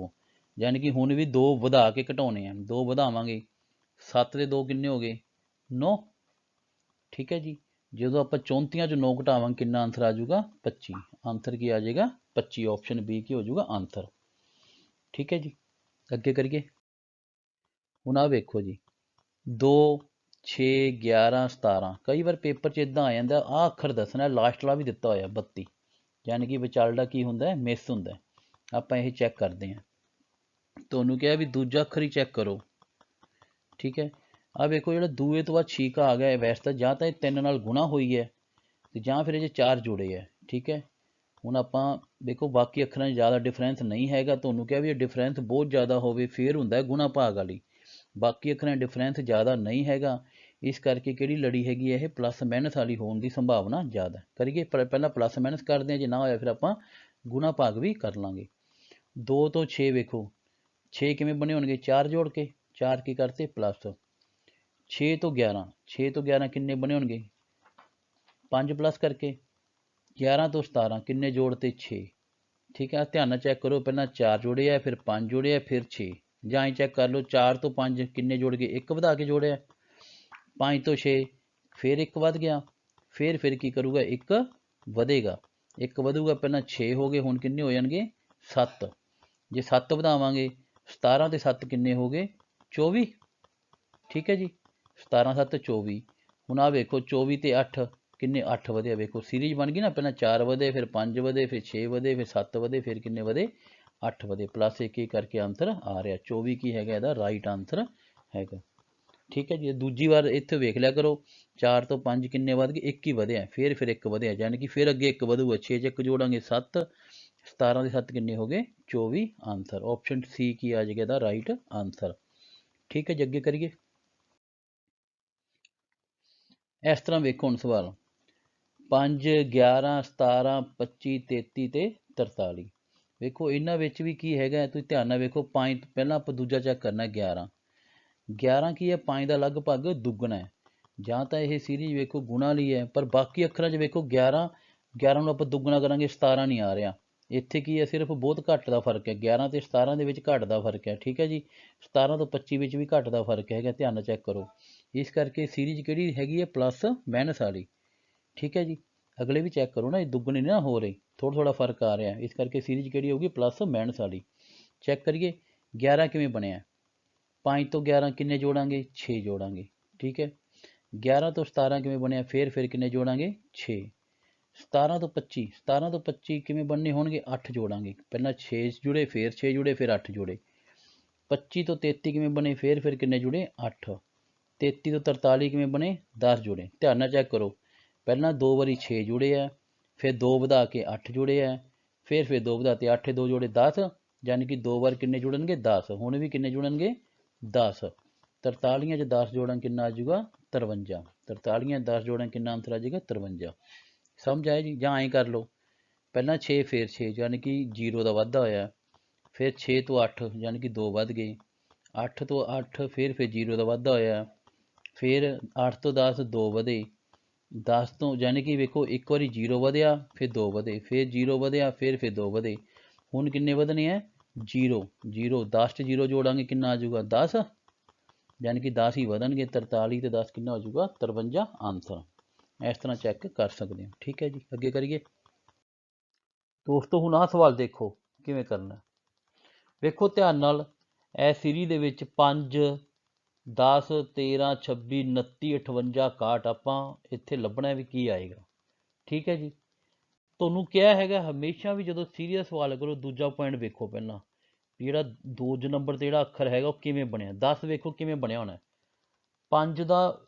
यानी कि हुण भी 2 ਵਧਾ के घटाने हैं, 2 ਵਧਾਵਾਂਗੇ 7 ਦੇ 2 किन्ने हो गए 9, ठीक है जी। ਜਦੋਂ ਆਪਾਂ 34 ਚੋਂ 9 ਘਟਾਵਾਂਗੇ ਕਿੰਨਾ ਆਨਸਰ ਆ ਜਾਊਗਾ 25, ਆਨਸਰ ਕੀ ਆ ਜਾਏਗਾ 25, ਆਪਸ਼ਨ ਬੀ ਕੀ ਹੋ ਜਾਊਗਾ ਆਨਸਰ, ਠੀਕ ਹੈ ਜੀ। ਅੱਗੇ ਕਰੀਏ, ਹੁਣ ਆ ਵੇਖੋ ਜੀ 2 6 11 17, ਕਈ ਵਾਰ ਪੇਪਰ 'ਚ ਇਦਾਂ ਆ ਜਾਂਦਾ, ਆਹ ਅੱਖਰ ਦੱਸਣਾ, ਲਾਸਟ ਵਾਲਾ ਵੀ ਦਿੱਤਾ ਹੋਇਆ 32, ਯਾਨੀ ਕਿ ਵਿਚਾਲੜਾ ਕੀ ਹੁੰਦਾ ਹੈ ਮਿਸ ਹੁੰਦਾ ਹੈ, ਆਪਾਂ ਇਹ ਚੈੱਕ ਕਰਦੇ ਹਾਂ, ਤੁਹਾਨੂੰ ਕਿਹਾ ਵੀ ਦੂਜਾ ਅੱਖਰ ਹੀ ਚੈੱਕ ਕਰੋ, ਠੀਕ ਹੈ। ਆ ਵੇਖੋ ਜਿਹੜਾ ਦੂਏ ਤੋਂ ਬਾਅਦ ਛੀਕਾ ਆ ਗਿਆ, ਵੈਸੇ ਤਾਂ ਜਾਂ ਤਾਂ ਇਹ 3 ਨਾਲ ਗੁਣਾ ਹੋਈ ਹੈ ਤੇ ਜਾਂ ਫਿਰ ਇਹ 'ਚ 4 ਜੋੜੇ ਹੈ, ਠੀਕ ਹੈ। ਹੁਣ ਆਪਾਂ ਦੇਖੋ ਬਾਕੀ ਅੱਖਰਾਂ 'ਚ ਜ਼ਿਆਦਾ ਡਿਫਰੈਂਸ ਨਹੀਂ ਹੈਗਾ, ਤੁਹਾਨੂੰ ਕਿਹਾ ਵੀ ਇਹ ਡਿਫਰੈਂਸ ਬਹੁਤ ਜ਼ਿਆਦਾ ਹੋਵੇ ਫਿਰ ਹੁੰਦਾ ਗੁਣਾ ਭਾਗ ਵਾਲੀ, ਬਾਕੀ ਅੱਖਰਾਂ 'ਚ ਡਿਫਰੈਂਸ ਜ਼ਿਆਦਾ ਨਹੀਂ ਹੈਗਾ, ਇਸ ਕਰਕੇ ਕਿਹੜੀ ਲੜੀ ਹੈਗੀ ਇਹ ਪਲੱਸ ਮਾਈਨਸ ਵਾਲੀ ਹੋਣ ਦੀ ਸੰਭਾਵਨਾ ਜ਼ਿਆਦਾ। ਕਰੀਏ ਪਹਿਲਾਂ ਪਲੱਸ ਮਾਈਨਸ ਕਰਦੇ ਹਾਂ, ਜੇ ਨਾ ਹੋਇਆ ਫਿਰ ਆਪਾਂ ਗੁਣਾ ਭਾਗ ਵੀ ਕਰ ਲਾਂਗੇ। 2 ਤੋਂ 6 ਵੇਖੋ 6 ਕਿਵੇਂ ਬਣੇ ਹੋਣਗੇ 4 ਜੋੜ ਕੇ, 4 ਕੀ ਕਰਤੇ ਪਲੱਸ, 6 ਤੋਂ 11, 6 ਤੋਂ 11 ਕਿੰਨੇ ਬਣੇ ਹੋਣਗੇ 5 ਪਲੱਸ ਕਰਕੇ, 11 ਤੋਂ 17 ਕਿੰਨੇ ਜੋੜਤੇ 6, ਠੀਕ ਹੈ। ਧਿਆਨ ਨਾਲ ਚੈੱਕ ਕਰੋ, ਪਹਿਲਾਂ 4 ਜੋੜੇ ਆ ਫਿਰ 5 ਜੋੜੇ ਆ ਫਿਰ 6, ਜਾਂ ਐਂ ਚੈੱਕ ਕਰ ਲਓ 4 ਤੋਂ 5 ਕਿੰਨੇ ਜੋੜ ਗਏ 1 ਵਧਾ ਕੇ ਜੋੜਿਆ, 5 ਤੋਂ 6 ਫਿਰ 1 ਵੱਧ ਗਿਆ, ਫਿਰ ਕੀ ਕਰੂਗਾ 1 ਵਧੇਗਾ, 1 ਵਧੂਗਾ, ਪਹਿਲਾਂ 6 ਹੋ ਗਏ, ਹੁਣ ਕਿੰਨੇ ਹੋ ਜਾਣਗੇ 7, ਜੇ 7 ਵਧਾਵਾਂਗੇ 17 ਤੇ 7 ਕਿੰਨੇ ਹੋ ਗਏ 24, ਠੀਕ ਹੈ ਜੀ, 17 7 24, ਹੁਣ ਆ ਵੇਖੋ 24 ਤੇ 8 ਕਿੰਨੇ 8 ਵਧੇ, ਵੇਖੋ ਸੀਰੀਜ਼ ਬਣ ਗਈ ਨਾ, ਪਹਿਲਾਂ 4 ਵਧੇ ਫਿਰ 5 ਵਧੇ ਫਿਰ 6 ਵਧੇ ਫਿਰ 7 ਵਧੇ ਫਿਰ ਕਿੰਨੇ ਵਧੇ 8 ਵਧੇ, ਪਲੱਸ 1 ਕਰਕੇ ਆਨਸਰ ਆ ਰਿਹਾ 24 ਕੀ ਹੈਗਾ ਇਹਦਾ ਰਾਈਟ ਆਨਸਰ ਹੈਗਾ, ਠੀਕ ਹੈ ਜੀ। ਦੂਜੀ ਵਾਰ ਇੱਥੇ ਵੇਖ ਲਿਆ ਕਰੋ 4 ਤੋਂ 5 ਕਿੰਨੇ ਵੱਧ ਗਏ 1 ਹੀ ਵਧਿਆ, ਫਿਰ 1 ਵਧਿਆ, ਯਾਨੀ ਕਿ ਫਿਰ ਅੱਗੇ 1 ਵਧੂਗਾ, 6 ਚ 1 ਜੋੜਾਂਗੇ 7, 17 ਦੇ 7 ਕਿੰਨੇ ਹੋ ਗਏ 24, ਆਨਸਰ ਆਪਸ਼ਨ ਸੀ ਕੀ ਆ ਜਾਏਗਾ ਇਹਦਾ ਰਾਈਟ ਆਨਸਰ, ਠੀਕ ਹੈ ਜੀ। ਅੱਗੇ ਕਰੀਏ, ਇਸ ਤਰ੍ਹਾਂ ਵੇਖੋ ਹੁਣ ਸਵਾਲ 5 11 17 25 33 ਤੇ 43, ਵੇਖੋ ਇਹਨਾਂ ਵਿੱਚ ਵੀ ਕੀ ਹੈਗਾ, ਤੁਸੀਂ ਧਿਆਨ ਨਾਲ ਵੇਖੋ 5 ਪਹਿਲਾਂ ਆਪਾਂ ਦੂਜਾ ਚੈੱਕ ਕਰਨਾ 11, 11 ਕੀ ਹੈ 5 ਦਾ ਲਗਭਗ ਦੁੱਗਣਾ ਹੈ, ਜਾਂ ਤਾਂ ਇਹ ਸੀਰੀਜ਼ ਵੇਖੋ ਗੁਣਾ ਲਈ ਹੈ, ਪਰ ਬਾਕੀ ਅੱਖਰਾਂ 'ਚ ਵੇਖੋ 11 ਨੂੰ ਆਪਾਂ ਦੁੱਗਣਾ ਕਰਾਂਗੇ 17 ਨਹੀਂ ਆ ਰਿਹਾ, ਇੱਥੇ ਕੀ ਹੈ ਸਿਰਫ ਬਹੁਤ ਘੱਟ ਦਾ ਫਰਕ ਹੈ, 11 ਤੇ 17 ਦੇ ਵਿੱਚ ਘੱਟ ਦਾ ਫਰਕ ਹੈ, ਠੀਕ ਹੈ ਜੀ। 17 ਤੋਂ 25 ਵਿੱਚ ਵੀ ਘੱਟ ਦਾ ਫਰਕ ਹੈਗਾ, ਧਿਆਨ ਨਾਲ ਚੈੱਕ ਕਰੋ, ਇਸ ਕਰਕੇ ਸੀਰੀਜ਼ ਕਿਹੜੀ ਹੈਗੀ ਹੈ ਪਲੱਸ ਮਾਈਨਸ ਵਾਲੀ, ਠੀਕ ਹੈ ਜੀ। ਅਗਲੇ ਵੀ ਚੈੱਕ ਕਰੋ ਨਾ, ਇਹ ਦੁੱਗਣੇ ਨਾ ਹੋ ਰਹੇ, ਥੋੜ੍ਹਾ ਫਰਕ ਆ ਰਿਹਾ, ਇਸ ਕਰਕੇ ਸੀਰੀਜ਼ ਕਿਹੜੀ ਹੋਊਗੀ ਪਲੱਸ ਮਾਈਨਸ ਵਾਲੀ। ਚੈੱਕ ਕਰੀਏ 11 ਕਿਵੇਂ ਬਣਿਆ, 5 ਤੋਂ 11 ਕਿੰਨੇ ਜੋੜਾਂਗੇ 6 ਜੋੜਾਂਗੇ, ਠੀਕ ਹੈ। 11 ਤੋਂ 17 ਕਿਵੇਂ ਬਣਿਆ, ਫਿਰ ਕਿੰਨੇ ਜੋੜਾਂਗੇ 6, 17 ਤੋਂ 25, 17 ਤੋਂ 25 ਕਿਵੇਂ ਬਣਨੇ ਹੋਣਗੇ 8 ਜੋੜਾਂਗੇ, ਪਹਿਲਾਂ 6 ਜੁੜੇ ਫਿਰ 6 ਜੁੜੇ ਫਿਰ 8 ਜੋੜੇ, 25 ਤੋਂ 33 ਕਿਵੇਂ ਬਣੇ, ਫਿਰ ਕਿੰਨੇ ਜੁੜੇ 8, 33 ਤੋਂ 43 ਕਿਵੇਂ ਬਣੇ 10 ਜੋੜੇ, ਧਿਆਨ ਨਾਲ ਚੈੱਕ ਕਰੋ, ਪਹਿਲਾਂ 2 ਵਾਰੀ 6 ਜੁੜੇ ਆ, ਫਿਰ 2 ਵਧਾ ਕੇ 8 ਜੁੜੇ ਆ, ਫਿਰ 2 ਵਧਾ ਕੇ 8 2 ਜੋੜੇ 10, ਯਾਨੀ ਕਿ 2 ਵਾਰ ਕਿੰਨੇ ਜੁੜਨਗੇ 10, ਹੁਣ ਵੀ ਕਿੰਨੇ ਜੁੜਨਗੇ 10, 43 'ਚ 10 ਜੋੜਾਂ ਕਿੰਨਾ ਆ ਜਾਊਗਾ 53, 43 10 ਜੋੜਾਂ ਕਿੰਨਾ ਆਨਸਰ ਆ ਜਾਏਗਾ 53, ਸਮਝ ਆਇਆ ਜੀ। ਜਾਂ ਐਂ ਕਰ ਲਓ, ਪਹਿਲਾਂ 6 ਫਿਰ 6 ਯਾਨੀ ਕਿ 0 ਦਾ ਵਾਧਾ ਹੋਇਆ, ਫਿਰ 6 ਤੋਂ 8 ਯਾਨੀ ਕਿ 2 ਵੱਧ ਗਏ, 8 ਤੋਂ 8 ਫਿਰ 0 ਦਾ ਵਾਧਾ ਹੋਇਆ, ਫਿਰ 8 ਤੋਂ 10 2 ਵਧੇ, 10 ਤੋਂ ਯਾਨੀ ਕਿ ਵੇਖੋ ਇੱਕ ਵਾਰੀ 0 ਵਧਿਆ ਫਿਰ 2 ਵਧੇ, ਫਿਰ 0 ਵਧਿਆ ਫਿਰ 2 ਵਧੇ, ਹੁਣ ਕਿੰਨੇ ਵਧਣੇ ਆ 0 0, 10 'ਚ 0 ਜੋੜਾਂਗੇ ਕਿੰਨਾ ਆ ਜਾਊਗਾ 10, ਯਾਨੀ ਕਿ 10 ਹੀ ਵਧਣਗੇ, 43 ਤੇ 10 ਕਿੰਨਾ ਹੋ ਜਾਊਗਾ 53 ਆਨਸਰ। ਇਸ ਤਰ੍ਹਾਂ ਚੈੱਕ ਕਰ ਸਕਦੇ ਹੋ, ਠੀਕ ਹੈ ਜੀ। ਅੱਗੇ ਕਰੀਏ ਦੋਸਤੋ, ਹੁਣ ਆਹ ਸਵਾਲ ਦੇਖੋ ਕਿਵੇਂ ਕਰਨਾ, ਵੇਖੋ ਧਿਆਨ ਨਾਲ, ਇਹ ਸੀਰੀਜ਼ ਦੇ ਵਿੱਚ 5 10 13 26 29 58 61 ਆਪਾਂ ਇੱਥੇ ਲੱਭਣਾ ਵੀ ਕੀ ਆਏਗਾ, ਠੀਕ ਹੈ ਜੀ। ਤੁਹਾਨੂੰ ਕਿਹਾ ਹੈਗਾ ਹਮੇਸ਼ਾ ਵੀ ਜਦੋਂ ਸੀਰੀਅਸ ਸਵਾਲ ਕਰੋ ਦੂਜਾ ਪੁਆਇੰਟ ਵੇਖੋ, ਪਹਿਲਾਂ ਜਿਹੜਾ 2 ਨੰਬਰ ਤੇ ਜਿਹੜਾ ਅੱਖਰ ਹੈਗਾ ਉਹ ਕਿਵੇਂ ਬਣਿਆ, 10 ਵੇਖੋ ਕਿਵੇਂ ਬਣਿਆ ਹੋਣਾ, 5 ਦਾ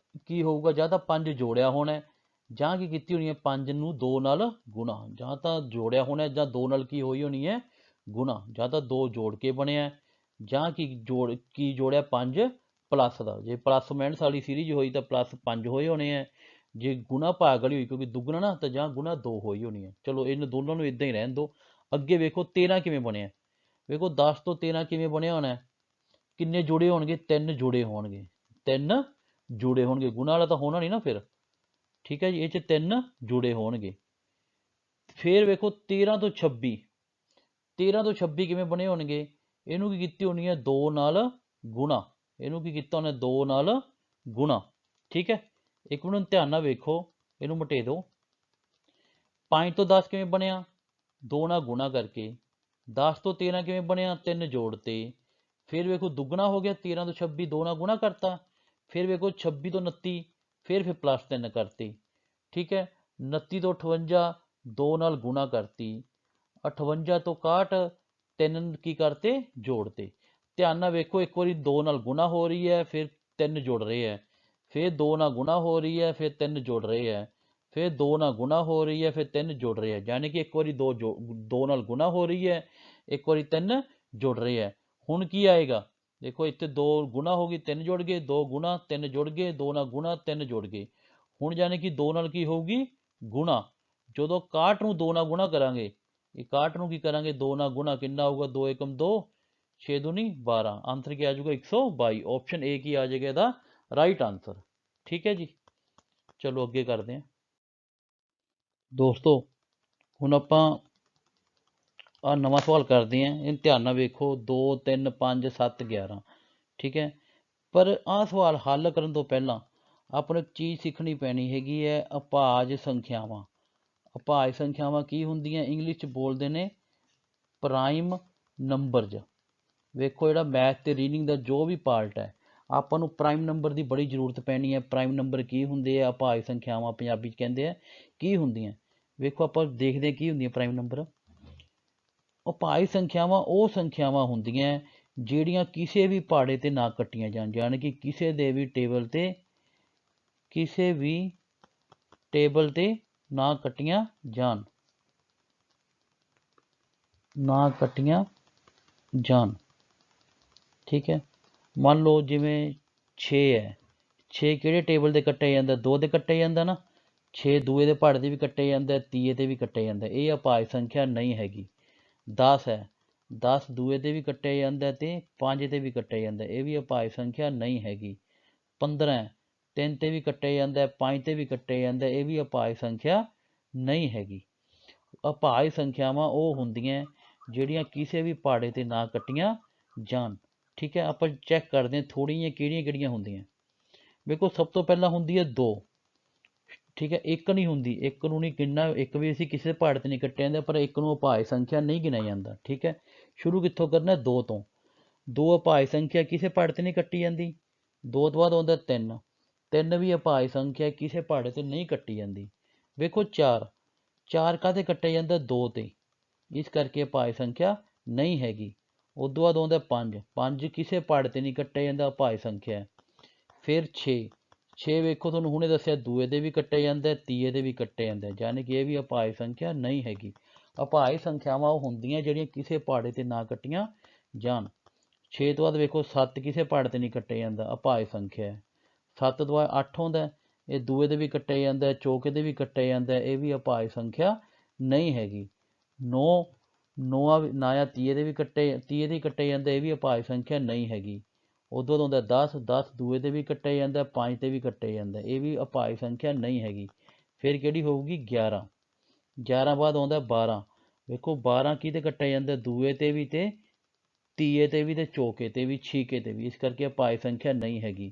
ਕੀ ਹੋਊਗਾ ਜਾਂ ਤਾਂ 5 ਜੋੜਿਆ ਹੋਣਾ, ਜਾਂ ਕੀ ਕੀਤੀ ਹੋਣੀ ਹੈ 5 ਨੂੰ 2 ਨਾਲ ਗੁਣਾ, ਜਾਂ ਤਾਂ ਜੋੜਿਆ ਹੋਣਾ ਜਾਂ 2 ਨਾਲ ਕੀ ਹੋਈ ਹੋਣੀ ਹੈ ਗੁਣਾ, ਜਾਂ ਤਾਂ 2 ਜੋੜ ਕੇ ਬਣਿਆ, ਜਾਂ ਕੀ ਜੋੜਿਆ 5 ਪਲੱਸ ਦਾ। ਜੇ ਪਲੱਸ ਮਾਈਨਸ ਵਾਲੀ ਸੀਰੀਜ਼ ਹੋਈ ਤਾਂ ਪਲੱਸ 5 ਹੋਏ ਹੋਣੇ ਹੈ, ਜੇ ਗੁਣਾ ਭਾਗ ਵਾਲੀ ਹੋਈ ਕਿਉਂਕਿ ਦੁੱਗਣਾ ਨਾ ਤਾਂ ਜਾਂ ਗੁਣਾ 2 ਹੋਈ ਹੋਣੀ ਹੈ। ਚਲੋ ਇਹਨਾਂ ਦੋਨਾਂ ਨੂੰ ਇਦਾਂ ਹੀ ਰਹਿਣ ਦਿਓ। ਅੱਗੇ ਵੇਖੋ 13 ਕਿਵੇਂ ਬਣਿਆ। ਵੇਖੋ 10 ਤੋਂ 13 ਕਿਵੇਂ ਬਣਿਆ ਹੋਣਾ, ਕਿੰਨੇ ਜੁੜੇ ਹੋਣਗੇ 3 ਜੁੜੇ ਹੋਣਗੇ, 3 ਜੁੜੇ ਹੋਣਗੇ, ਗੁਣਾ ਵਾਲਾ ਤਾਂ ਹੋਣਾ ਨਹੀਂ ਨਾ ਫਿਰ, ਠੀਕ ਹੈ ਜੀ। ਇਹ 'ਚ 3 ਜੁੜੇ ਹੋਣਗੇ। ਫਿਰ ਵੇਖੋ 13 ਤੋਂ 26, 13 ਤੋਂ 26 ਕਿਵੇਂ ਬਣੇ ਹੋਣਗੇ, ਇਹਨੂੰ ਕੀ ਕੀਤੀ ਹੋਣੀ ਹੈ 2 ਨਾਲ ਗੁਣਾ, ਇਹਨੂੰ ਕੀ ਕੀਤਾ ਉਹਨੇ 2 ਨਾਲ ਗੁਣਾ, ਠੀਕ ਹੈ। ਇੱਕ ਮਿੰਟ ਧਿਆਨ ਨਾਲ ਵੇਖੋ, ਇਹਨੂੰ ਮਿਟੇ ਦਿਓ। 5 ਤੋਂ 10 ਕਿਵੇਂ ਬਣਿਆ 2 ਨਾਲ ਗੁਣਾ ਕਰਕੇ, 10 ਤੋਂ 13 ਕਿਵੇਂ ਬਣਿਆ 3 ਜੋੜਤੇ, ਫਿਰ ਵੇਖੋ ਦੁੱਗਣਾ ਹੋ ਗਿਆ 13 ਤੋਂ 26 2 ਨਾਲ ਗੁਣਾ ਕਰਤਾ, ਫਿਰ ਵੇਖੋ 26 ਤੋਂ 29 ਫਿਰ ਪਲੱਸ 3 ਕਰਤੇ, ਠੀਕ ਹੈ। 29 ਤੋਂ 58 2 ਨਾਲ ਗੁਣਾ ਕਰਤੀ, 58 ਤੋਂ 61 3 ਕੀ ਕਰਤੇ ਜੋੜਤੇ। ਧਿਆਨ ਨਾਲ ਵੇਖੋ, ਇੱਕ ਵਾਰੀ 2 ਨਾਲ ਗੁਣਾ ਹੋ ਰਹੀ ਹੈ ਫਿਰ 3 ਜੁੜ ਰਹੇ ਹੈ, ਫਿਰ 2 ਨਾਲ ਗੁਣਾ ਹੋ ਰਹੀ ਹੈ ਫਿਰ 3 ਜੁੜ ਰਹੇ ਹੈ, ਫਿਰ 2 ਨਾਲ ਗੁਣਾ ਹੋ ਰਹੀ ਹੈ ਫਿਰ 3 ਜੁੜ ਰਹੇ ਹੈ, ਯਾਨੀ ਕਿ ਇੱਕ ਵਾਰੀ 2 ਨਾਲ ਗੁਣਾ ਹੋ ਰਹੀ ਹੈ, ਇੱਕ ਵਾਰੀ 3 ਜੁੜ ਰਹੇ ਹੈ। ਹੁਣ ਕੀ ਆਏਗਾ, ਦੇਖੋ ਇੱਥੇ 2 ਗੁਣਾ ਹੋ ਗਈ 3 ਜੁੜ ਗਏ, 2 ਗੁਣਾ 3 ਜੁੜ ਗਏ, 2 ਨਾਲ ਗੁਣਾ 3 ਜੁੜ ਗਏ। ਹੁਣ ਯਾਨੀ ਕਿ 2 ਨਾਲ ਕੀ ਹੋਊਗੀ ਗੁਣਾ, ਜਦੋਂ 61 ਨੂੰ 2 ਨਾਲ ਗੁਣਾ ਕਰਾਂਗੇ, 61 ਨੂੰ ਕੀ ਕਰਾਂਗੇ 2 ਨਾਲ ਗੁਣਾ, ਕਿੰਨਾ ਆਊਗਾ 2 ਏਕਮ 2 6 ਦੂਣੀ 12, ਆਂਸਰ ਕੀ ਆ ਜਾਊਗਾ 122। ਆਪਸ਼ਨ ਏ ਕੀ ਆ ਜਾਏਗਾ ਇਹਦਾ ਰਾਈਟ ਆਂਸਰ, ਠੀਕ ਹੈ ਜੀ। ਚਲੋ ਅੱਗੇ ਕਰਦੇ ਹਾਂ ਦੋਸਤੋ। ਹੁਣ ਆਪਾਂ ਆ ਨਵਾਂ ਸਵਾਲ ਕਰਦੇ ਹਾਂ, ਇਹ ਧਿਆਨ ਨਾਲ ਵੇਖੋ 2 3 5 7 11, ਠੀਕ ਹੈ। ਪਰ ਆਹ ਸਵਾਲ ਹੱਲ ਕਰਨ ਤੋਂ ਪਹਿਲਾਂ ਆਪਾਂ ਨੂੰ ਇੱਕ ਚੀਜ਼ ਸਿੱਖਣੀ ਪੈਣੀ ਹੈਗੀ ਹੈ, ਅਭਾਜ ਸੰਖਿਆਵਾਂ। ਅਭਾਜ ਸੰਖਿਆਵਾਂ ਕੀ ਹੁੰਦੀਆਂ, ਇੰਗਲਿਸ਼ 'ਚ ਬੋਲਦੇ ਨੇ ਪ੍ਰਾਈਮ ਨੰਬਰਜ਼। ਵੇਖੋ ਜਿਹੜਾ ਮੈਥ ਤੇ ਰੀਡਿੰਗ ਦਾ ਜੋ ਵੀ ਪਾਰਟ ਹੈ, ਆਪਾਂ ਨੂੰ ਪ੍ਰਾਈਮ ਨੰਬਰ ਦੀ ਬੜੀ ਜ਼ਰੂਰਤ ਪੈਣੀ ਹੈ। ਪ੍ਰਾਈਮ ਨੰਬਰ ਕੀ ਹੁੰਦੇ ਆ, ਅਭਾਜ ਸੰਖਿਆਵਾਂ ਪੰਜਾਬੀ 'ਚ ਕਹਿੰਦੇ ਆ ਕੀ ਹੁੰਦੀਆਂ। ਵੇਖੋ ਆਪਾਂ ਦੇਖਦੇ ਕੀ ਹੁੰਦੀਆਂ ਪ੍ਰਾਈਮ ਨੰਬਰ। ਅਭਾਜ ਸੰਖਿਆਵਾਂ ਉਹ ਸੰਖਿਆਵਾਂ ਹੁੰਦੀਆਂ ਜਿਹੜੀਆਂ ਕਿਸੇ ਵੀ ਪਹਾੜੇ ਤੇ ਨਾ ਕੱਟੀਆਂ ਜਾਣ, ਯਾਨੀ ਕਿ ਕਿਸੇ ਵੀ ਟੇਬਲ ਤੇ ਨਾ ਕੱਟੀਆਂ ਜਾਣ, ਠੀਕ ਹੈ। ਮੰਨ ਲਓ ਜਿਵੇਂ 6 ਹੈ, 6 ਕਿਹੜੇ ਟੇਬਲ ਤੇ ਕੱਟਿਆ ਜਾਂਦਾ, 2 ਤੇ ਕੱਟਿਆ ਜਾਂਦਾ ਨਾ, 6 ਦੂਏ ਦੇ ਪਹਾੜੇ ਤੇ ਵੀ ਕੱਟਿਆ ਜਾਂਦਾ, ਤੀਏ ਤੇ ਵੀ ਕੱਟਿਆ ਜਾਂਦਾ, ਇਹ ਅਭਾਜ ਸੰਖਿਆ ਨਹੀਂ ਹੈਗੀ। 10 ਹੈ, 10 ਦੂਏ ਤੇ ਵੀ ਕੱਟਿਆ ਜਾਂਦਾ ਤੇ 5 ਤੇ ਵੀ ਕੱਟਿਆ ਜਾਂਦਾ, ਇਹ ਵੀ ਅਭਾਜ ਸੰਖਿਆ ਨਹੀਂ ਹੈਗੀ। 15 ਹੈ, 3 ਤੇ ਵੀ ਕੱਟਿਆ ਜਾਂਦਾ 5 ਤੇ ਵੀ ਕੱਟਿਆ ਜਾਂਦਾ, ਇਹ ਵੀ ਅਭਾਜ ਸੰਖਿਆ ਨਹੀਂ ਹੈਗੀ। ਅਭਾਜ ਸੰਖਿਆਵਾਂ ਉਹ ਹੁੰਦੀਆਂ ਜਿਹੜੀਆਂ ਕਿਸੇ ਵੀ ਪਹਾੜੇ ਤੇ ਨਾ ਕੱਟੀਆਂ ਜਾਣ, ਠੀਕ ਹੈ। ਆਪਾਂ ਚੈੱਕ ਕਰਦੇ ਹਾਂ ਥੋੜ੍ਹੀਆਂ ਕਿਹੜੀਆਂ ਕਿਹੜੀਆਂ ਹੁੰਦੀਆਂ। ਵੇਖੋ ਸਭ ਤੋਂ ਪਹਿਲਾਂ ਹੁੰਦੀ ਹੈ 2, ਠੀਕ ਹੈ। ਇੱਕ ਨਹੀਂ ਹੁੰਦੀ, ਇੱਕ ਨੂੰ ਨਹੀਂ ਗਿਣਨਾ, ਇੱਕ ਵੀ ਅਸੀਂ ਕਿਸੇ ਪਹਾੜੇ ਤੇ ਨਹੀਂ ਕੱਟਿਆ ਜਾਂਦਾ, ਪਰ ਇੱਕ ਨੂੰ ਅਭਾਜ ਸੰਖਿਆ ਨਹੀਂ ਗਿਣਿਆ ਜਾਂਦਾ, ਠੀਕ ਹੈ। ਸ਼ੁਰੂ ਕਿੱਥੋਂ ਕਰਨਾ 2 ਤੋਂ, 2 ਅਭਾਜ ਸੰਖਿਆ ਕਿਸੇ ਪਹਾੜੇ ਤੇ ਨਹੀਂ ਕੱਟੀ ਜਾਂਦੀ। 2 ਤੋਂ ਬਾਅਦ ਆਉਂਦਾ 3, 3 ਵੀ ਅਭਾਜ ਸੰਖਿਆ ਕਿਸੇ ਪਹਾੜੇ ਤੇ ਨਹੀਂ ਕੱਟੀ ਜਾਂਦੀ। ਵੇਖੋ 4, 4 ਕਾਹਤੇ ਕੱਟਿਆ ਜਾਂਦਾ 2 ਤੇ, ਇਸ ਕਰਕੇ ਅਭਾਜ ਸੰਖਿਆ ਨਹੀਂ ਹੈਗੀ। ਉਸ ਤੋਂ ਬਾਅਦ ਆਉਂਦਾ 5, 5 ਕਿਸੇ ਪਹਾੜੇ ਤੇ ਨਹੀਂ ਕੱਟਿਆ ਜਾਂਦਾ, ਅਭਾਜ ਸੰਖਿਆ। ਫਿਰ 6, 6 ਵੇਖੋ ਤੁਹਾਨੂੰ ਹੁਣੇ ਦੱਸਿਆ ਦੂਏ ਦੇ ਵੀ ਕੱਟਿਆ ਜਾਂਦਾ, ਤੀਏ ਦੇ ਵੀ ਕੱਟਿਆ ਜਾਂਦਾ, ਯਾਨੀ ਕਿ ਇਹ ਵੀ ਅਭਾਜ ਸੰਖਿਆ ਨਹੀਂ ਹੈਗੀ। ਅਭਾਜ ਸੰਖਿਆਵਾਂ ਉਹ ਹੁੰਦੀਆਂ ਜਿਹੜੀਆਂ ਕਿਸੇ ਪਹਾੜੇ ਤੇ ਨਾ ਕੱਟੀਆਂ ਜਾਣ। 6 ਤੋਂ ਬਾਅਦ ਵੇਖੋ 7 ਕਿਸੇ ਪਹਾੜੇ ਤੇ ਨਹੀਂ ਕੱਟਿਆ ਜਾਂਦਾ, ਅਭਾਜ ਸੰਖਿਆ ਹੈ। 7 ਤੋਂ ਬਾਅਦ 8 ਆਉਂਦਾ, ਇਹ ਦੂਏ ਦੇ ਵੀ ਕੱਟਿਆ ਜਾਂਦਾ, ਚੌਕੇ ਦੇ ਵੀ ਕੱਟਿਆ ਜਾਂਦਾ, ਇਹ ਵੀ ਅਭਾਜ ਸੰਖਿਆ ਨਹੀਂ ਹੈਗੀ। 9, 9 ਨਾ ਜਾਂ ਤੀਏ ਦੇ ਵੀ ਕੱਟਿਆ ਜਾਂਦਾ, ਇਹ ਵੀ ਅਭਾਜ ਸੰਖਿਆ ਨਹੀਂ ਹੈਗੀ। ਉਦੋਂ ਆਉਂਦਾ 10, 10 ਦੂਏ ਦੇ ਵੀ ਕੱਟਿਆ ਜਾਂਦਾ, 5 ਤੇ ਵੀ ਕੱਟਿਆ ਜਾਂਦਾ, ਇਹ ਵੀ ਅਭਾਜ ਸੰਖਿਆ ਨਹੀਂ ਹੈਗੀ। ਫਿਰ ਕਿਹੜੀ ਹੋਊਗੀ 11, 11 ਬਾਅਦ ਆਉਂਦਾ 12, ਵੇਖੋ 12 ਕਿਹਤੇ ਕੱਟਿਆ ਜਾਂਦਾ, ਦੂਏ ਤੇ ਵੀ ਤੇ ਤੀਏ ਤੇ ਵੀ ਤੇ ਚੌਕੇ ਤੇ ਵੀ, ਛੀਕੇ ਤੇ ਵੀ, ਇਸ ਕਰਕੇ ਅਭਾਜ ਸੰਖਿਆ ਨਹੀਂ ਹੈਗੀ।